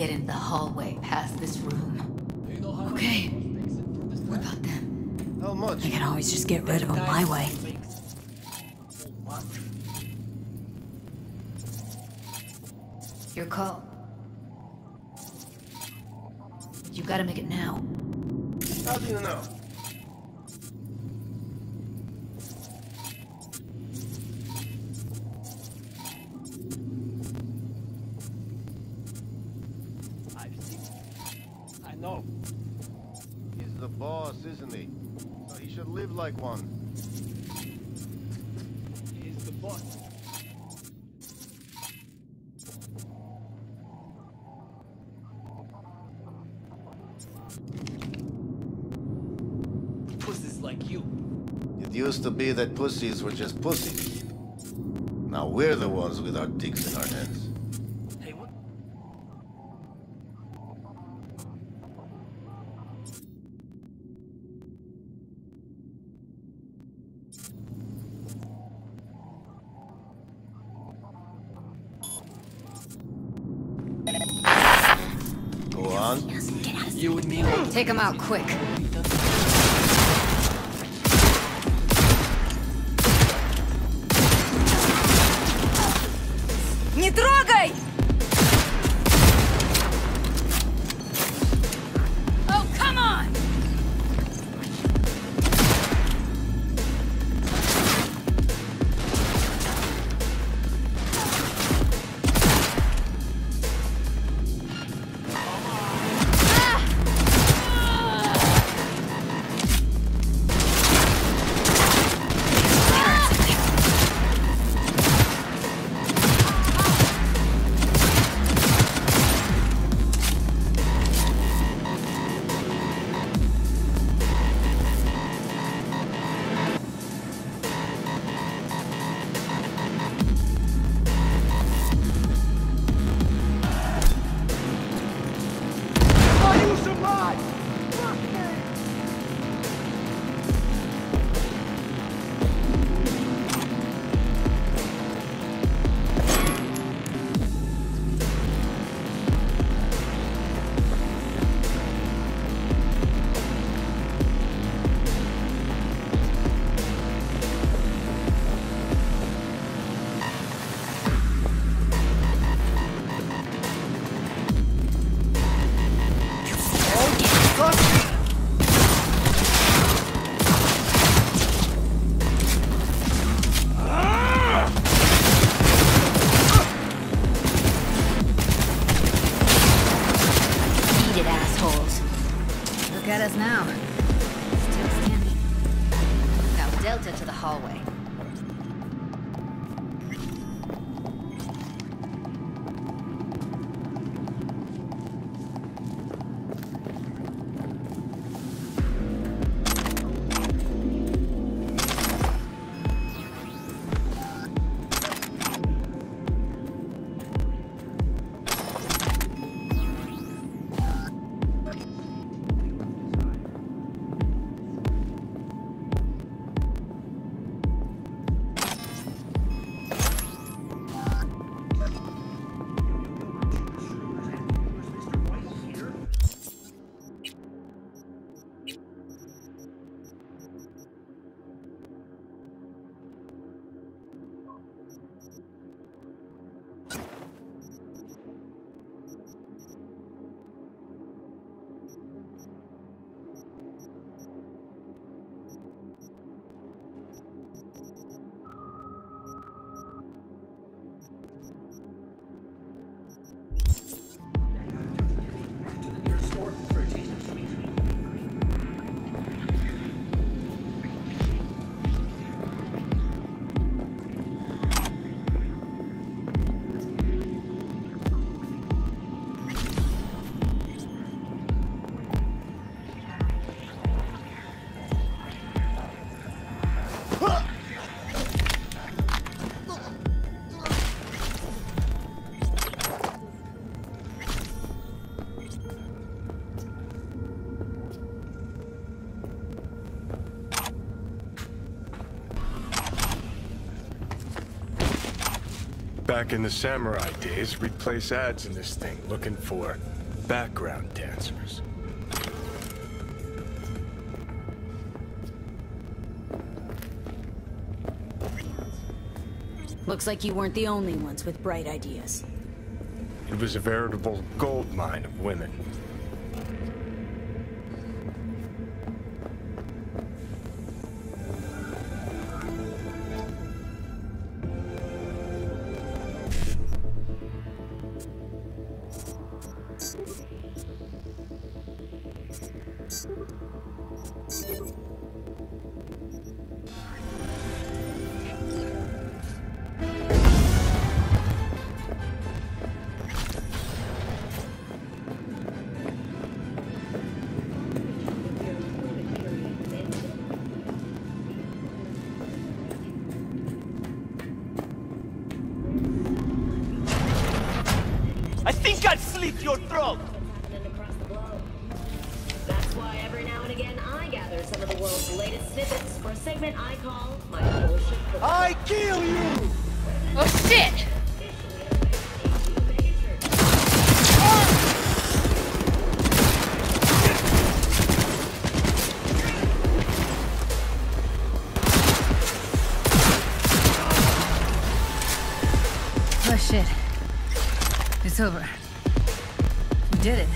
get in the hallway past this room. Okay. What about them? How much? I can always just get rid of them my way. Your call. You gotta make it now. How do you know? I know. He's the boss, isn't he? So he should live like one. He's the boss. Pussies like you. It used to be that pussies were just pussies. Now we're the ones with our dicks in our heads. Hey, what? Go on. You and me. Take him out quick. Не трогай! Oh, come on! Back in the samurai days, we'd place ads in this thing looking for background dancers. Looks like you weren't the only ones with bright ideas. It was a veritable gold mine of women. I think I'd slit your throat! That's why every now and again I gather some of the world's latest snippets for a segment I call my bullshit. I kill you! Oh shit! Oh shit. It's over. We did it.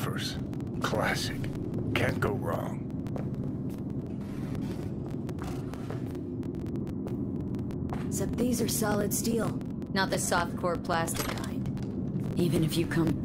buffers. Classic. Can't go wrong. Except these are solid steel, not the soft core plastic kind. Even if you come...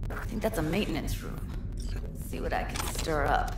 I think that's a maintenance room. Let's see what I can stir up.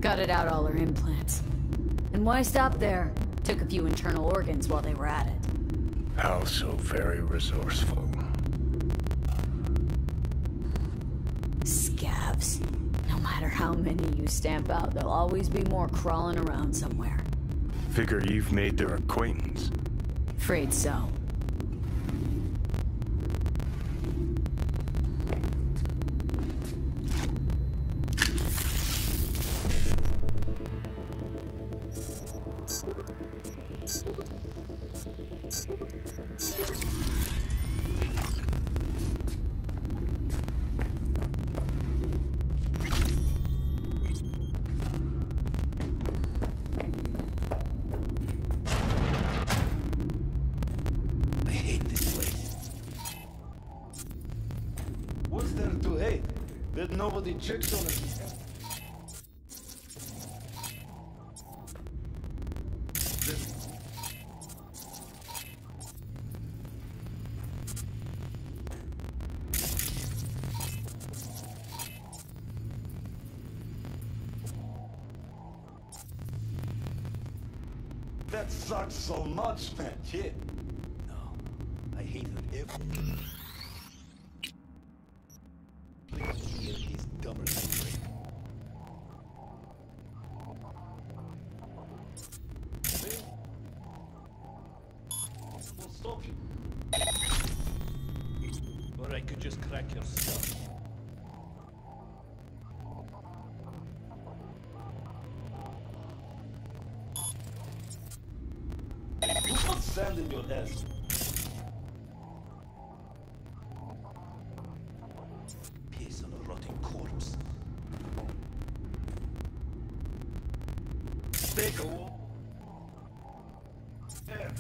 Gutted out all her implants. And why stop there? Took a few internal organs while they were at it. How so very resourceful. Scavs. No matter how many you stamp out, there'll always be more crawling around somewhere. Figure you've made their acquaintance. Afraid so. What's there to hate? That nobody checks on it. That sucks so much, man. Kid. No, I hate it every. He's dumber than Drake. We'll stop you. Or I could just crack your skull. You put sand in your ass. Piss on a rotting corpse. Take a walk. There.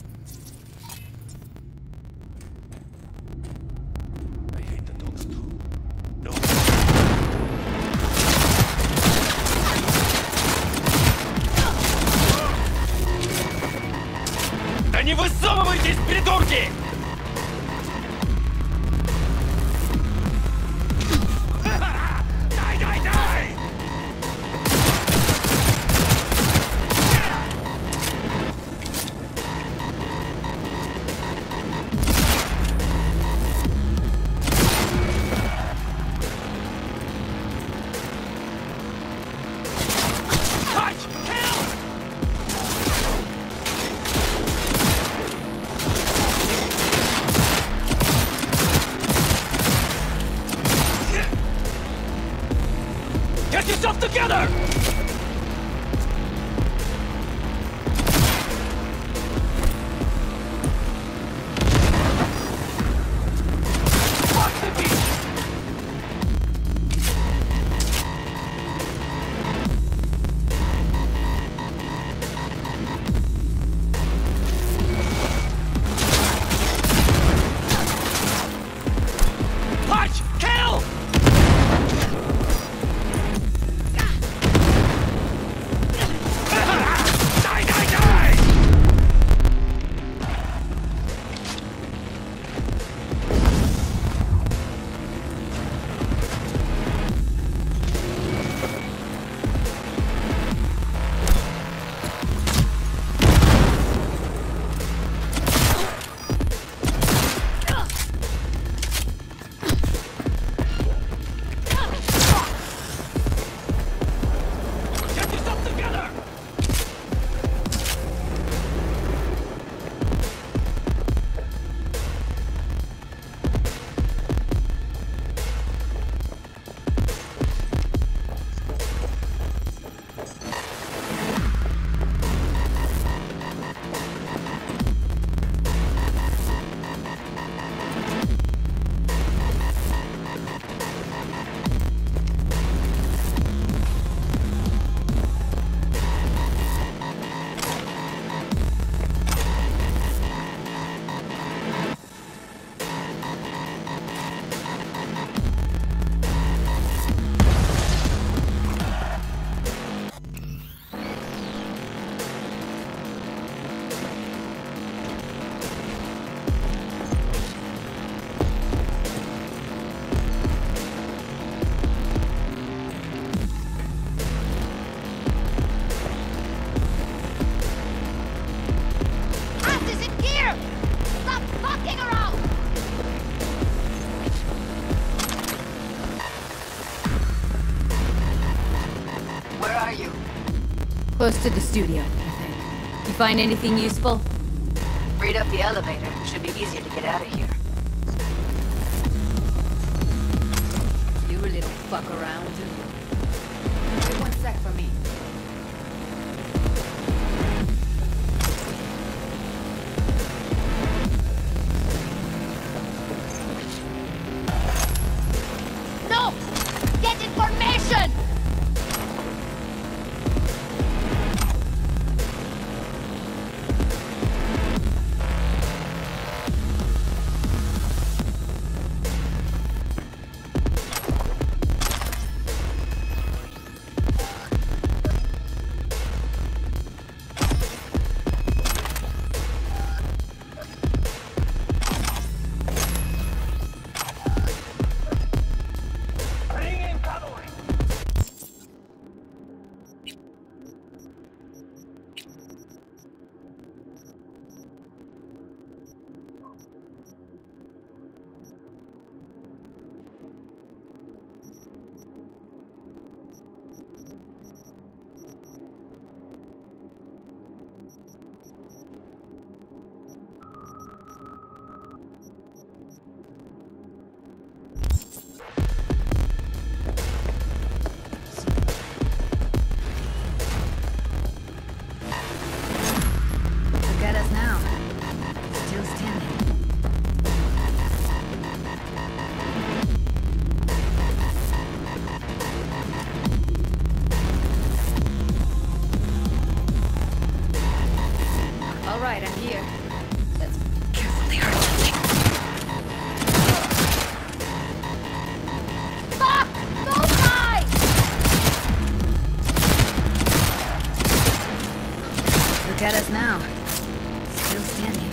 yourself together! Close to the studio, I think. You find anything useful? Read up the elevator. Should be easier to get out of here. You a little fuck around, do you? Wait 1 sec for me. No! Get information! Alright, I'm here. Let's carefully hurt something. Fuck! Don't die! Look at us now. Still standing.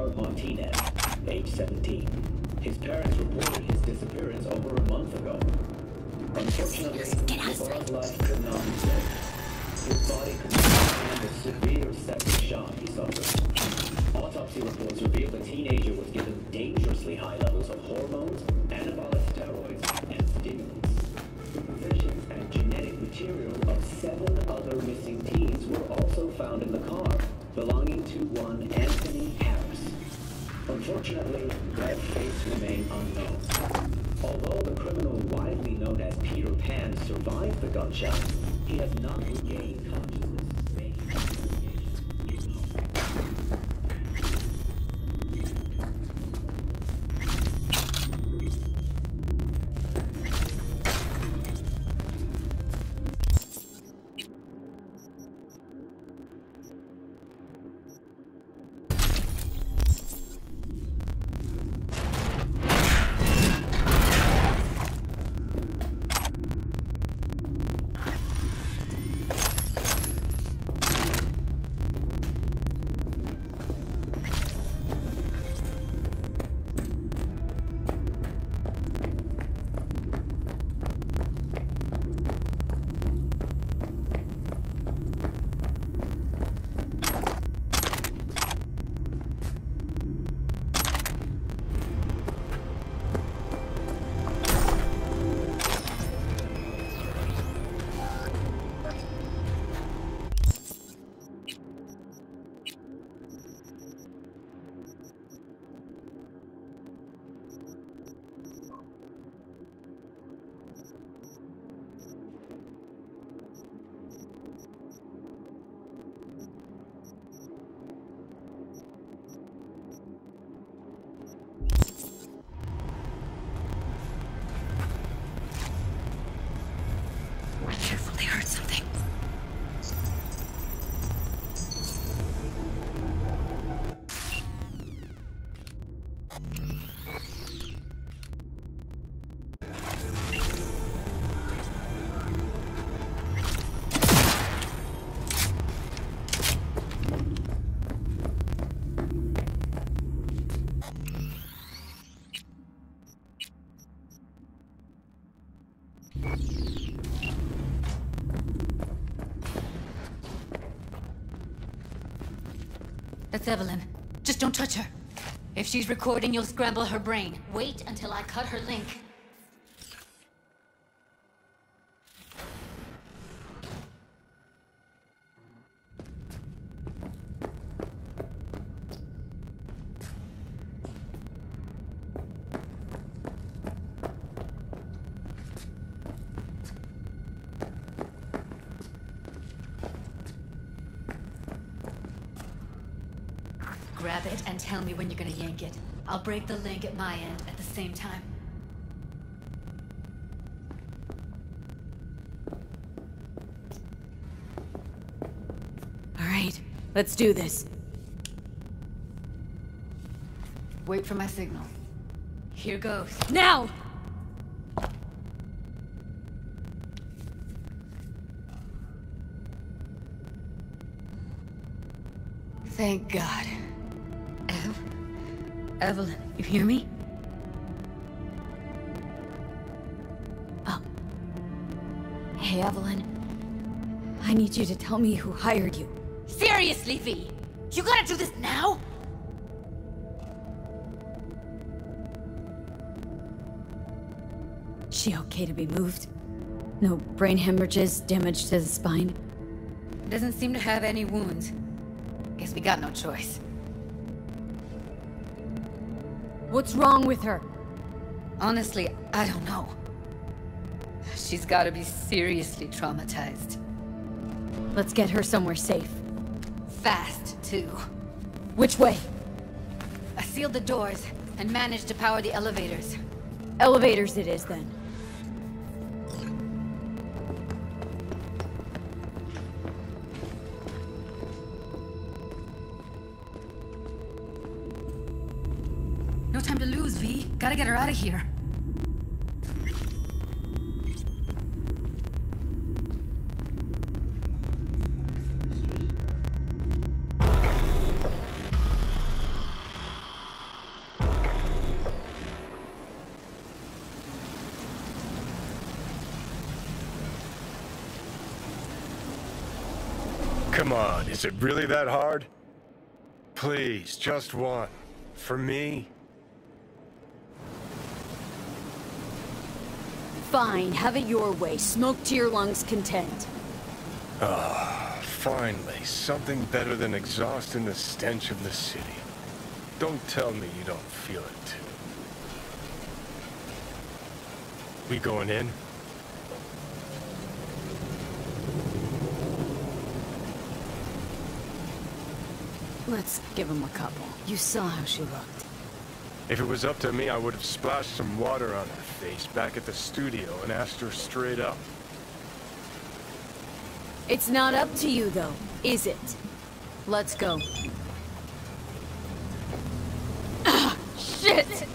Charles Martinez, age 17. His parents reported his disappearance over a month ago. Unfortunately, Navarro's life could not be saved. His body could not stand the severe septic shock he suffered. Autopsy reports revealed the teenager was given dangerously high levels of hormones, anabolic steroids, and stimulants. The possessions and genetic material of 7 other missing teens were also found in the car, belonging to one Anthony Harris. Unfortunately, their fates remain unknown. Although the criminal widely known as Peter Pan survived the gunshot, he has not regained consciousness. Careful, they heard something. That's Evelyn. Just don't touch her. If she's recording, you'll scramble her brain. Wait until I cut her link. Grab it and tell me when you're gonna yank it. I'll break the link at my end at the same time. All right, let's do this. Wait for my signal. Here goes. Now! Thank God. Evelyn, you hear me? Oh. Hey, Evelyn. I need you to tell me who hired you. Seriously, V? You gotta do this now? She okay to be moved? No brain hemorrhages, damage to the spine? Doesn't seem to have any wounds. Guess we got no choice. What's wrong with her? Honestly, I don't know. She's gotta be seriously traumatized. Let's get her somewhere safe. Fast, too. Which way? I sealed the doors and managed to power the elevators. Elevators it is, then. No time to lose, V. Gotta get her out of here. Come on, is it really that hard? Please, just one. For me? Fine, have it your way. Smoke to your lungs' content. Ah, finally, something better than exhaust and the stench of the city. Don't tell me you don't feel it too. We going in? Let's give him a couple. You saw how she looked. If it was up to me, I would have splashed some water on her face back at the studio and asked her straight up. It's not up to you, though, is it? Let's go. Ah, shit!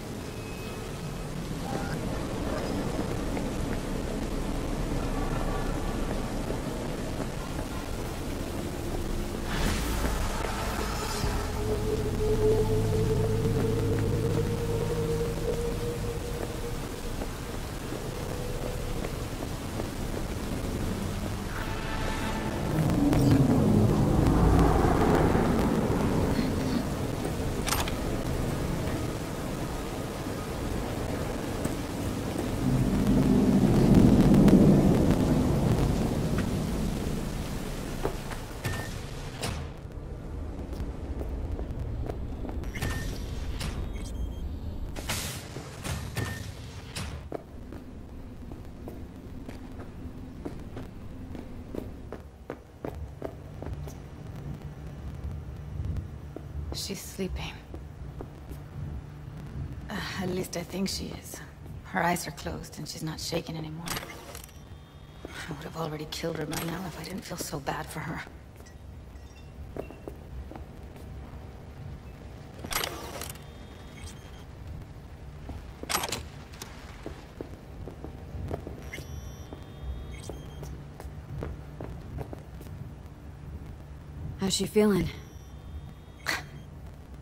She's sleeping. At least I think she is. Her eyes are closed and she's not shaking anymore. I would have already killed her by now if I didn't feel so bad for her. How's she feeling?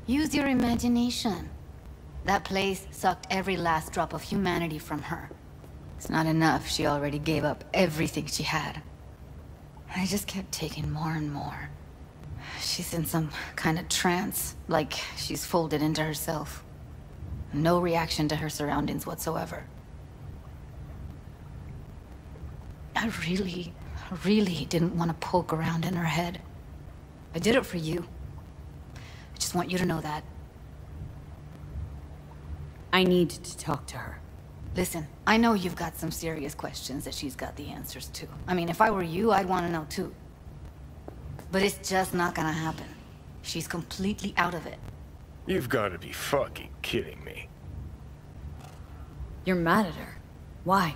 Use your imagination. That place sucked every last drop of humanity from her. It's not enough, she already gave up everything she had. I just kept taking more and more. She's in some kind of trance, like she's folded into herself. No reaction to her surroundings whatsoever. I really didn't want to poke around in her head. I did it for you. I just want you to know that. I need to talk to her. Listen, I know you've got some serious questions that she's got the answers to. I mean, if I were you, I'd want to know too. But it's just not gonna happen. She's completely out of it. You've got to be fucking kidding me. You're mad at her. Why?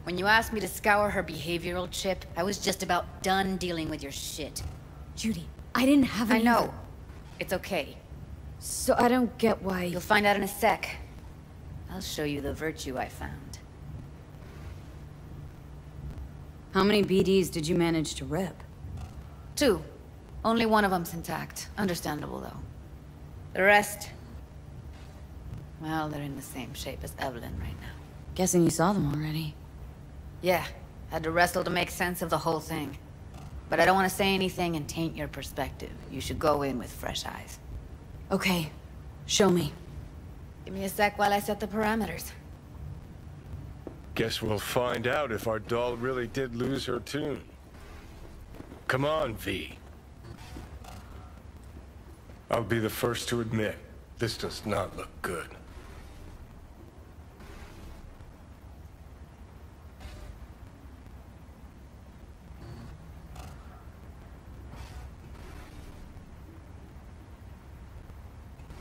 When you asked me to scour her behavioral chip, I was just about done dealing with your shit. Judy, I didn't have any... I know. It's okay. So I don't get why... You'll find out in a sec. I'll show you the virtue I found. How many BDs did you manage to rip? 2. Only one of them's intact. Understandable, though. The rest... well, they're in the same shape as Evelyn right now. Guessing you saw them already. Yeah. Had to wrestle to make sense of the whole thing. But I don't want to say anything and taint your perspective. You should go in with fresh eyes. Okay. Show me. Give me a sec while I set the parameters. Guess we'll find out if our doll really did lose her tune. Come on, V. I'll be the first to admit, this does not look good.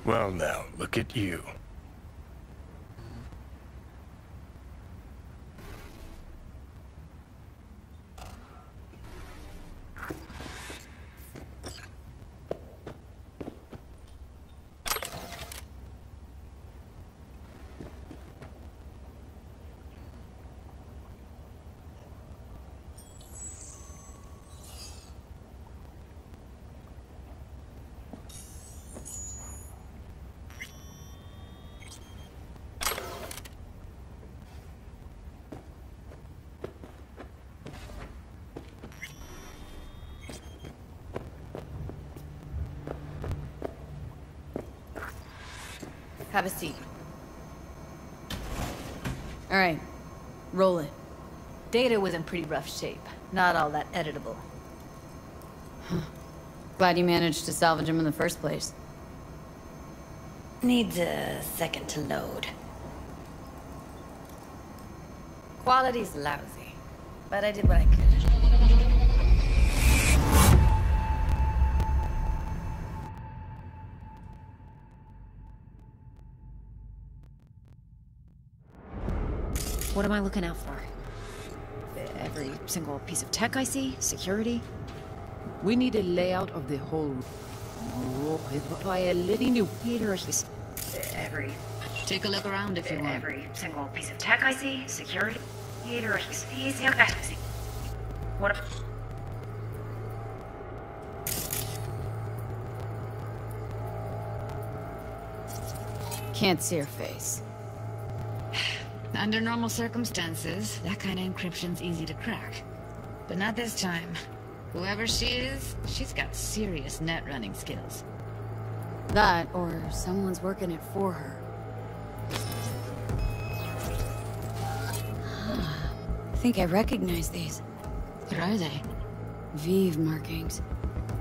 Well now, look at you. Have a seat. All right, roll it. Data was in pretty rough shape. Not all that editable. Glad you managed to salvage him in the first place. Needs a second to load. Quality's lousy, but I did what I could. What am I looking out for? Every single piece of tech I see? Security? We need a layout of the whole by a little new Peter. Every. Take a look around if you want. Every single piece of tech I see, security. What? Can't see her face. Under normal circumstances, that kind of encryption's easy to crack. But not this time. Whoever she is, she's got serious net running skills. That, or someone's working it for her. I think I recognize these. What are they? Vive markings.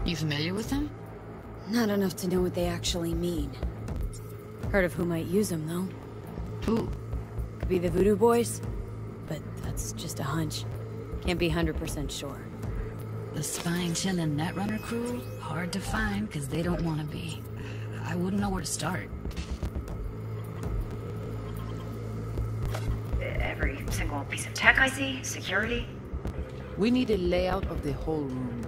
You familiar with them? Not enough to know what they actually mean. Heard of who might use them, though. Who? Could be the Voodoo Boys, but that's just a hunch. Can't be 100% sure. The spine chillin' Netrunner crew? Hard to find, because they don't want to be. I wouldn't know where to start. Every single piece of tech I see, security. We need a layout of the whole room.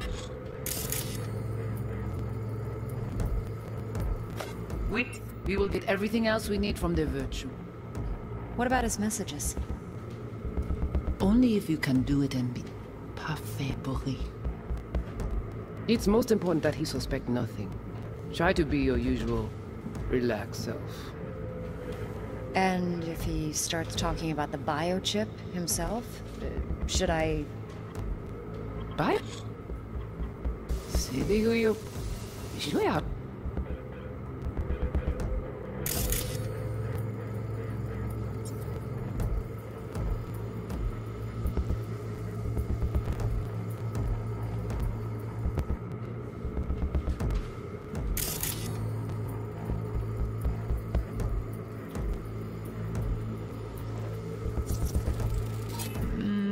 We will get everything else we need from the Virtue. What about his messages? Only if you can do it and be parfait, Boris. It's most important that he suspect nothing. Try to be your usual, relaxed self. And if he starts talking about the biochip himself, should I... Bio? See who you... Sure.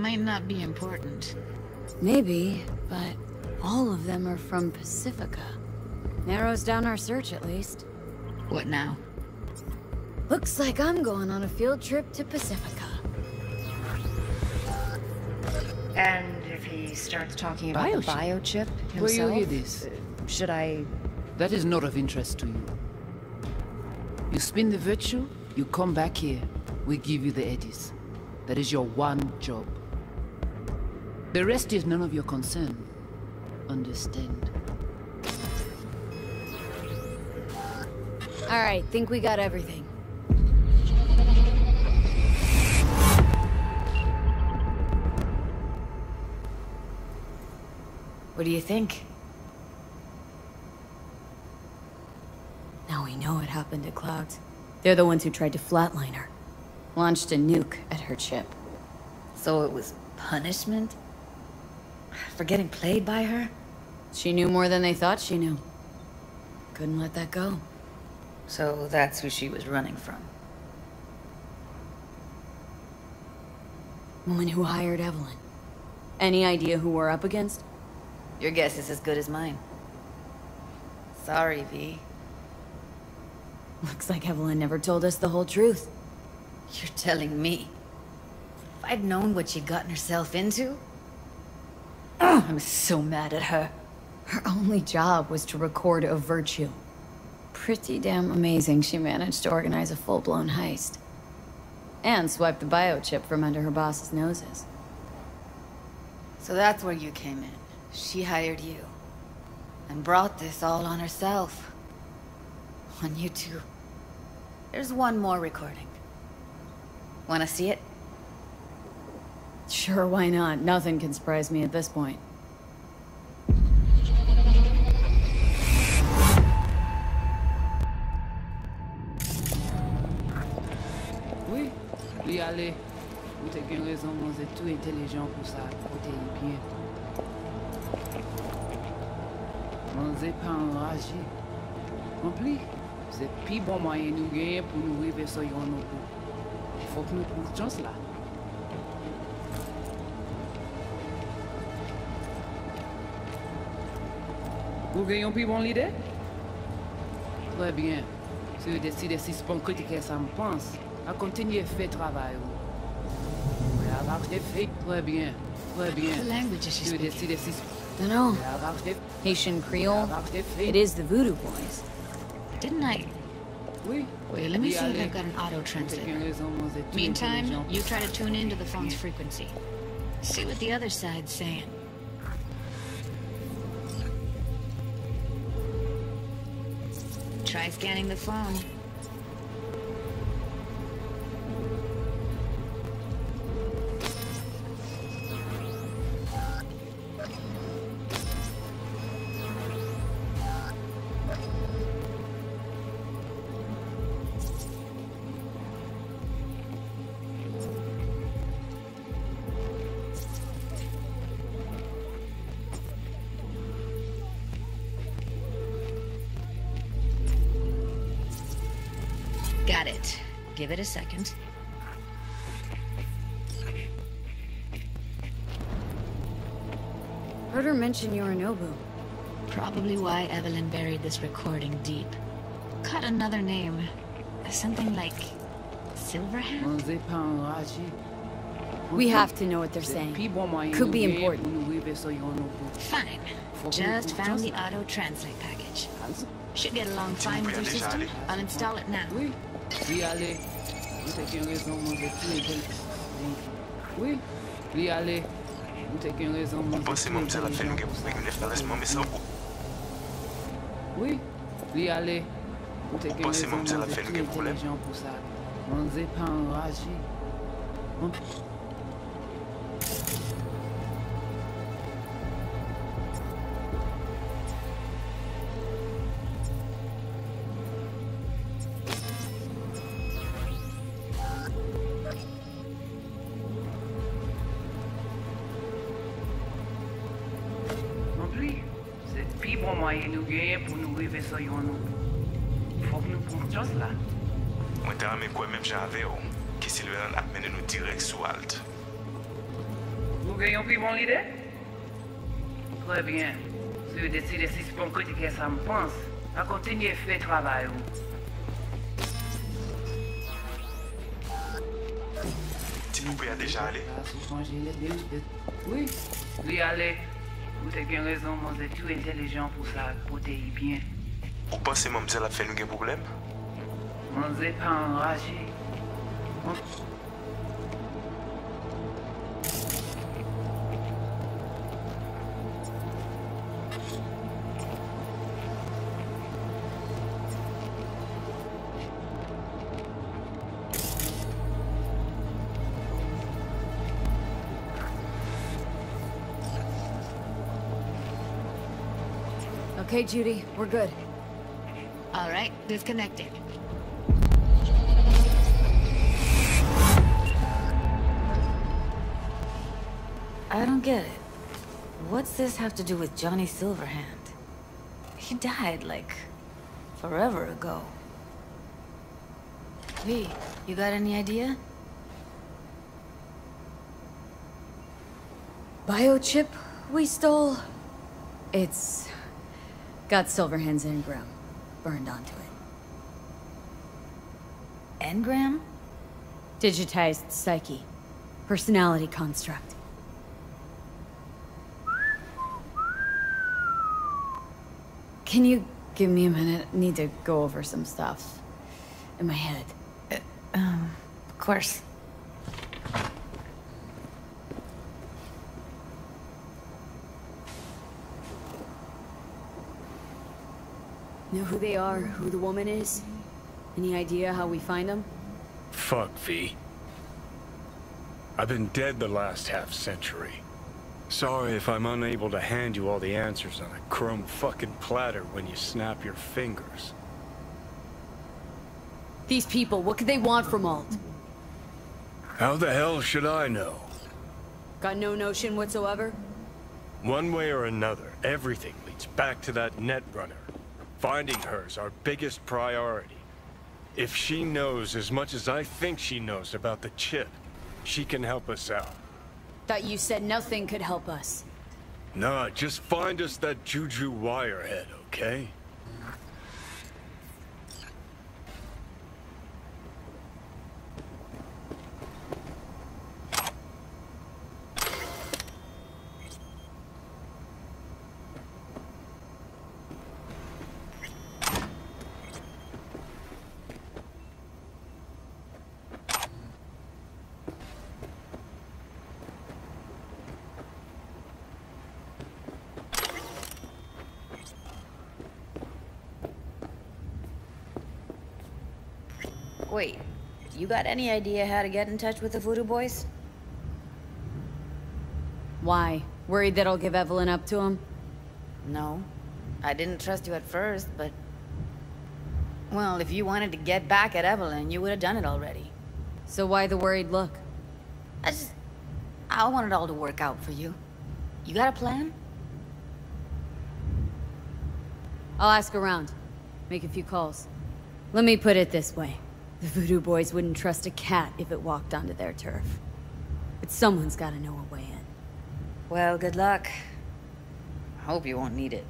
Might not be important. Maybe, but all of them are from Pacifica. Narrows down our search, at least. What now? Looks like I'm going on a field trip to Pacifica. And if he starts talking about the biochip himself... Where you hear this? Should I... That is not of interest to you. You spin the Virtue, you come back here. We give you the eddies. That is your one job. The rest is none of your concern. Understand? Alright, think we got everything. What do you think? Now we know what happened to Clouds. They're the ones who tried to flatline her. Launched a nuke at her ship. So it was punishment? For getting played by her? She knew more than they thought she knew. Couldn't let that go. So that's who she was running from. Woman who hired Evelyn. Any idea who we're up against? Your guess is as good as mine. Sorry, V. Looks like Evelyn never told us the whole truth. You're telling me? If I'd known what she'd gotten herself into... Oh, I'm so mad at her. Her only job was to record a Virtue. Pretty damn amazing she managed to organize a full-blown heist. And swipe the biochip from under her boss's noses. So that's where you came in. She hired you. And brought this all on herself. On you two. There's one more recording. Wanna see it? Sure, why not? Nothing can surprise me at this point. aller. Vous avez une raison, vous êtes tout intelligent pour ça. Côté bien. Vous n'êtes pas enragé. Compris? C'est plus bon moyen nous gagner pour nous arriver sur nos coups. Il faut que nous prenions chance là. Vous gagnez plus bon l'idée? Très bien. Si vous décidez de suspendre critiquer ça, me pense, à continuer à faire travail. Très bien. Très bien. What language is she Si vous speaking? décidez de suspendre. Dunno. Haitian Creole? It is the Voodoo Boys. Didn't I? Oui. Wait, let me see if I've got an auto translator. Meantime, you try to tune into the phone's frequency. See what the other side's saying. Try scanning the phone. Got it. Give it a second. Heard her mention Yorinobu. Probably why Evelyn buried this recording deep. Cut another name. Something like Silverhand? We have to know what they're saying. Could be important. Fine. Just found the auto translate package. Should get along fine with your system. I'll install it now. Oui, allez. Vous avez une raison, vous êtes tout intelligent. Oui, oui, allez. Vous avez une raison, vous êtes tout intelligent. Oui, oui, allez. Vous avez une raison, vous êtes tout intelligent pour ça. On n'est pas enragé. Moyen nous gagner pour nous arriver sur nous. Faut que nous prenions chance là. Moi, t'as même quoi même j'avais, qui Sylvain a mené nous direct sous Alt. Vous gagnez plus bon l'idée? Très bien. Si vous décidez de suspendre critiquer ça, me pense, à continuer à faire travail. Tu pouvais déjà aller? Oui, oui, allez. Vous avez une raison, vous êtes tout intelligent pour ça, côté bien. Vous pensez, mademoiselle, a fait nous un problème? On n'est pas enragé. Okay, Judy, we're good. All right, disconnected. I don't get it. What's this have to do with Johnny Silverhand? He died, like, forever ago. V, you got any idea? Biochip we stole? It's got Silverhand's engram burned onto it. Engram? Digitized psyche. Personality construct. Can you give me a minute? I need to go over some stuff in my head. Of course. Know who they are, who the woman is? Any idea how we find them? Fuck, V. I've been dead the last half-century. Sorry if I'm unable to hand you all the answers on a chrome fucking platter when you snap your fingers. These people, what could they want from Alt? How the hell should I know? Got no notion whatsoever? One way or another, everything leads back to that Netrunner. Finding her's our biggest priority. If she knows as much as I think she knows about the chip, she can help us out. Thought you said nothing could help us. Nah, just find us that Juju wirehead, okay? Wait, you got any idea how to get in touch with the Voodoo Boys? Why? Worried that I'll give Evelyn up to him? No. I didn't trust you at first, but... Well, if you wanted to get back at Evelyn, you would have done it already. So why the worried look? I want it all to work out for you. You got a plan? I'll ask around. Make a few calls. Let me put it this way. The Voodoo Boys wouldn't trust a cat if it walked onto their turf. But someone's gotta know a way in. Well, good luck. Hope you won't need it.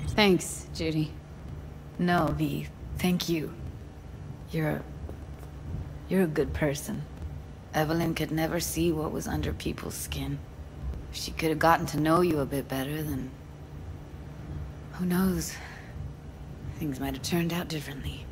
Thanks, Judy. No, V. Thank you. You're a good person. Evelyn could never see what was under people's skin. If she could have gotten to know you a bit better, then... who knows? Things might have turned out differently.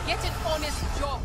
Get an honest job.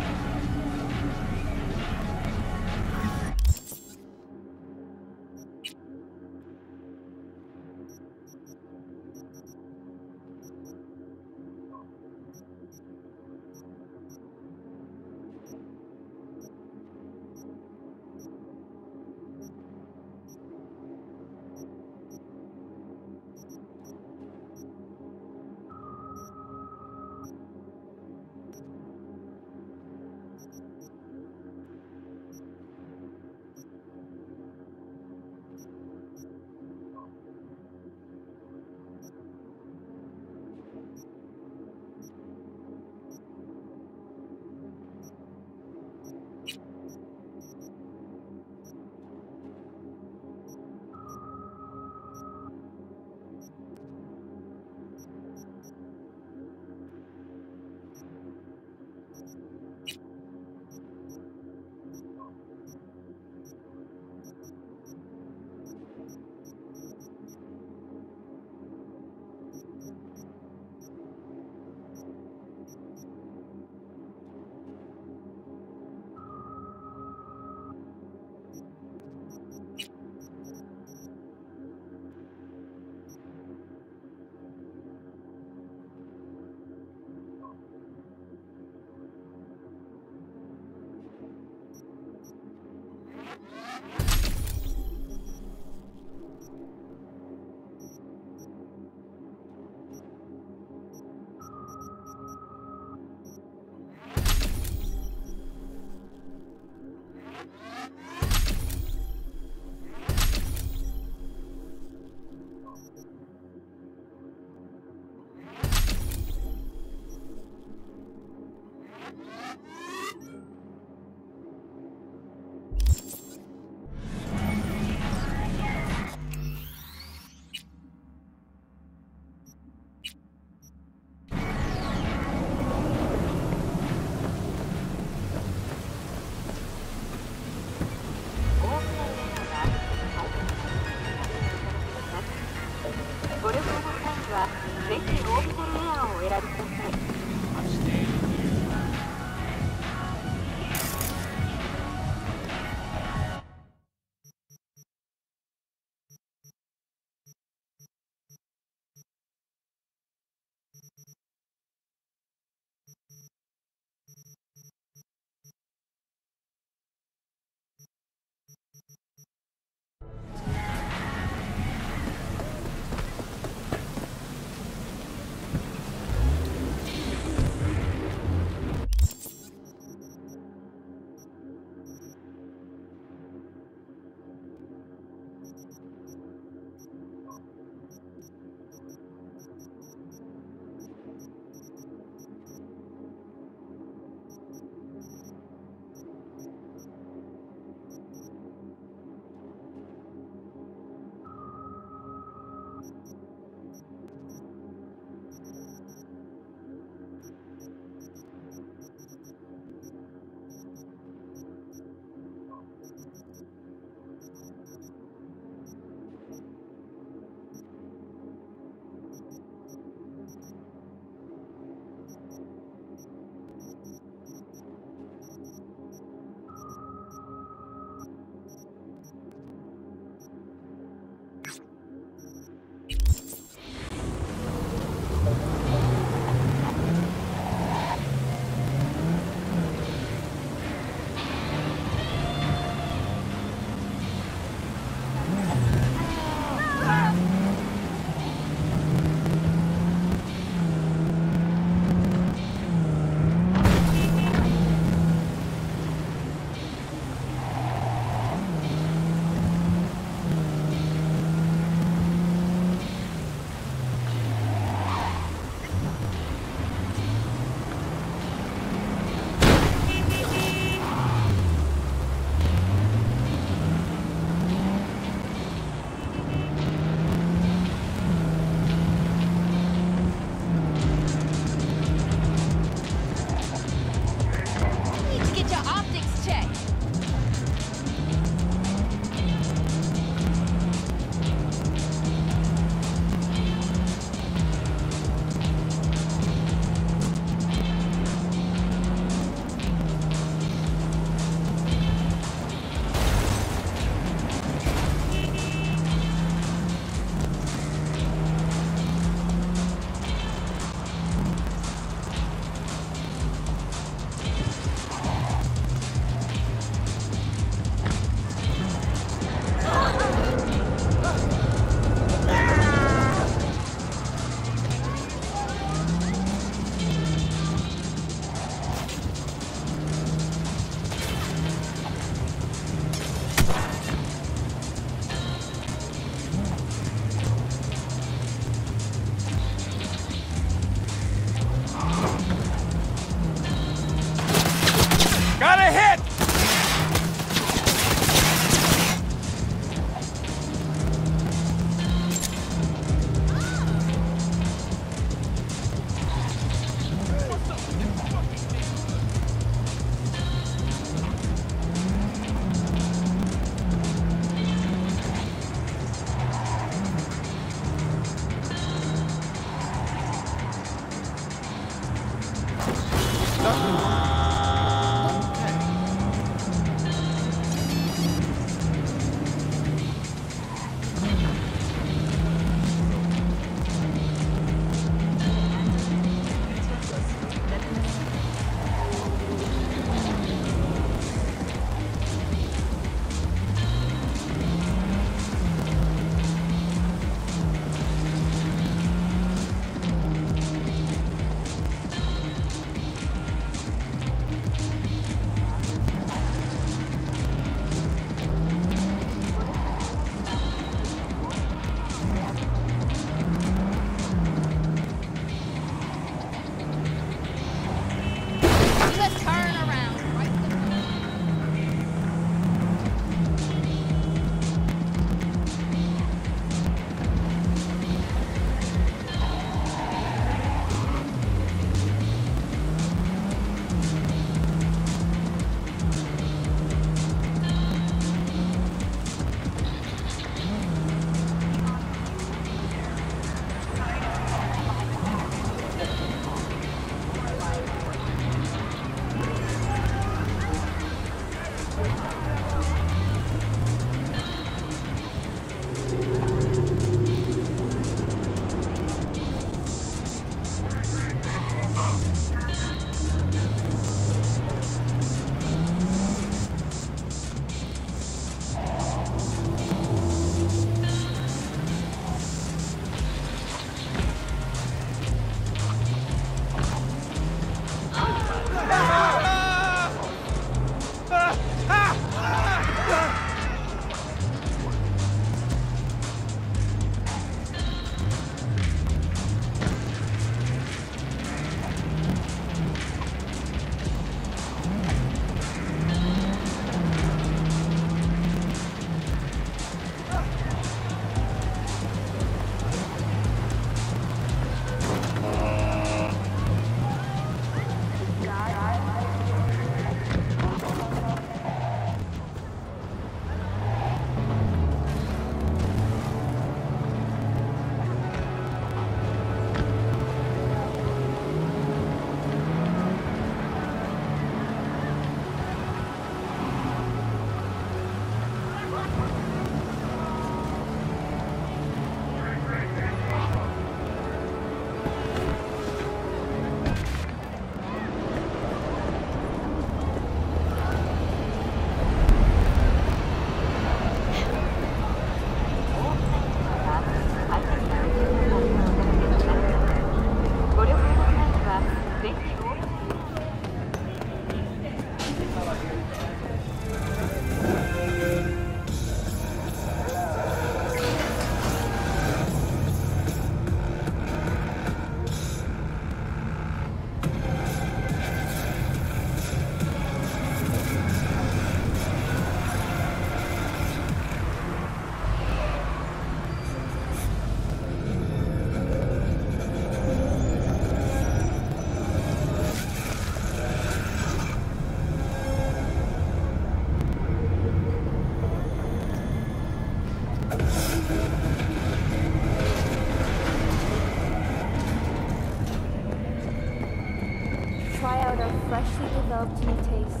develop to new tastes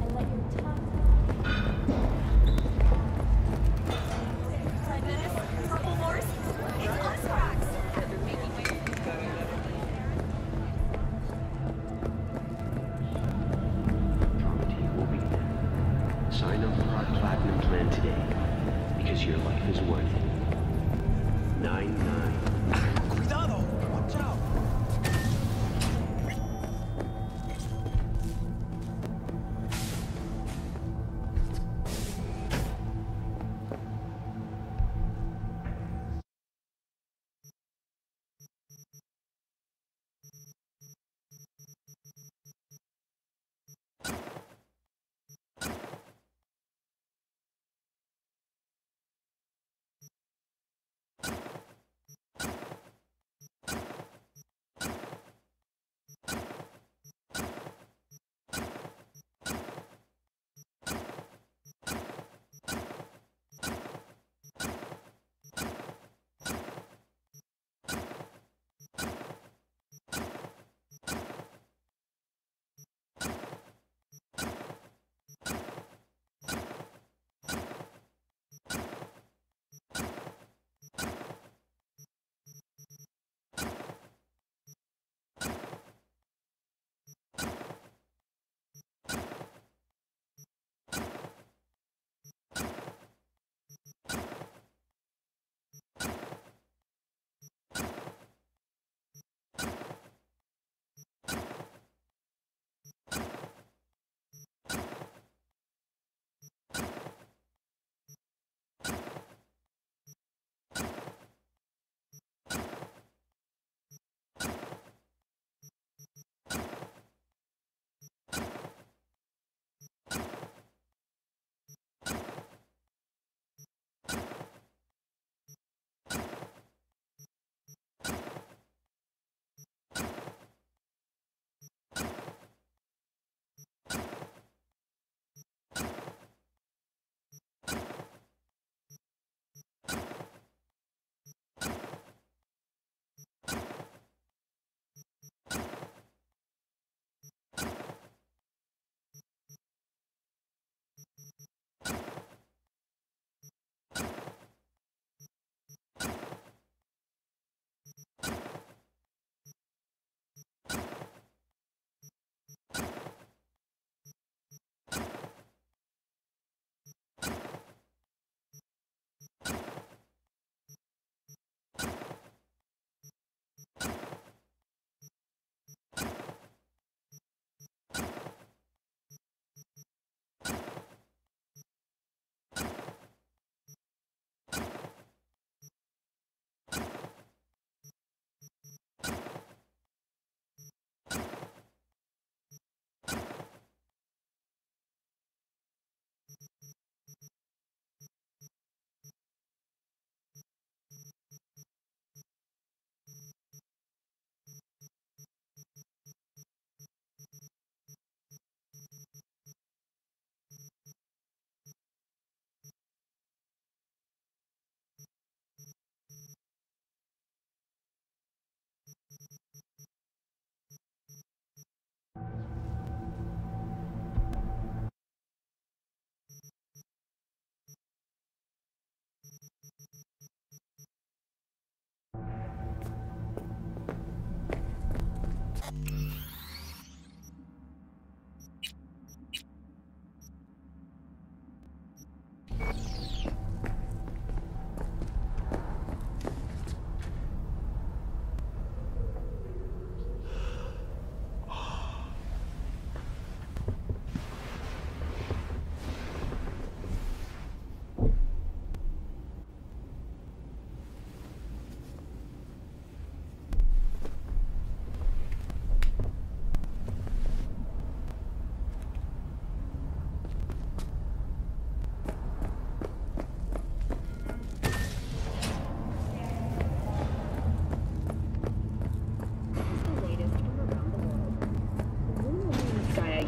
and let your tongue... Purple horse? It's us, Crocs! Property will be there. Sign up for our platinum plan today, because your life is worth it. 9-9. Cuidado! Watch out!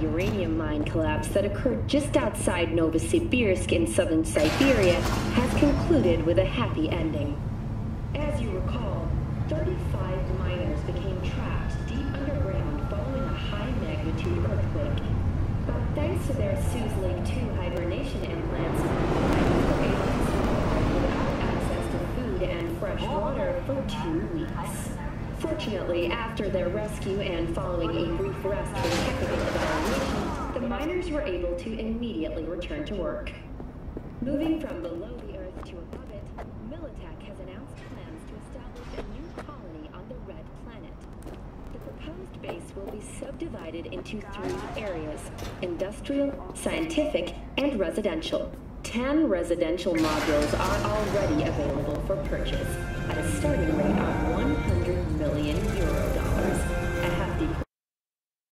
uranium mine collapse that occurred just outside Novosibirsk in southern Siberia has concluded with a happy ending. As you recall, 35 miners became trapped deep underground following a high-magnitude earthquake. But thanks to their Sue's Lake 2 hibernation implants, miners were able to survive without access to food and fresh water for 2 weeks. Fortunately, after their rescue and following a brief rest for technical evaluation, the miners were able to immediately return to work. Moving from below the Earth to above it, Militech has announced plans to establish a new colony on the Red Planet. The proposed base will be subdivided into 3 areas: industrial, scientific, and residential. 10 residential modules are already available for purchase at a starting rate of €100 million, a hefty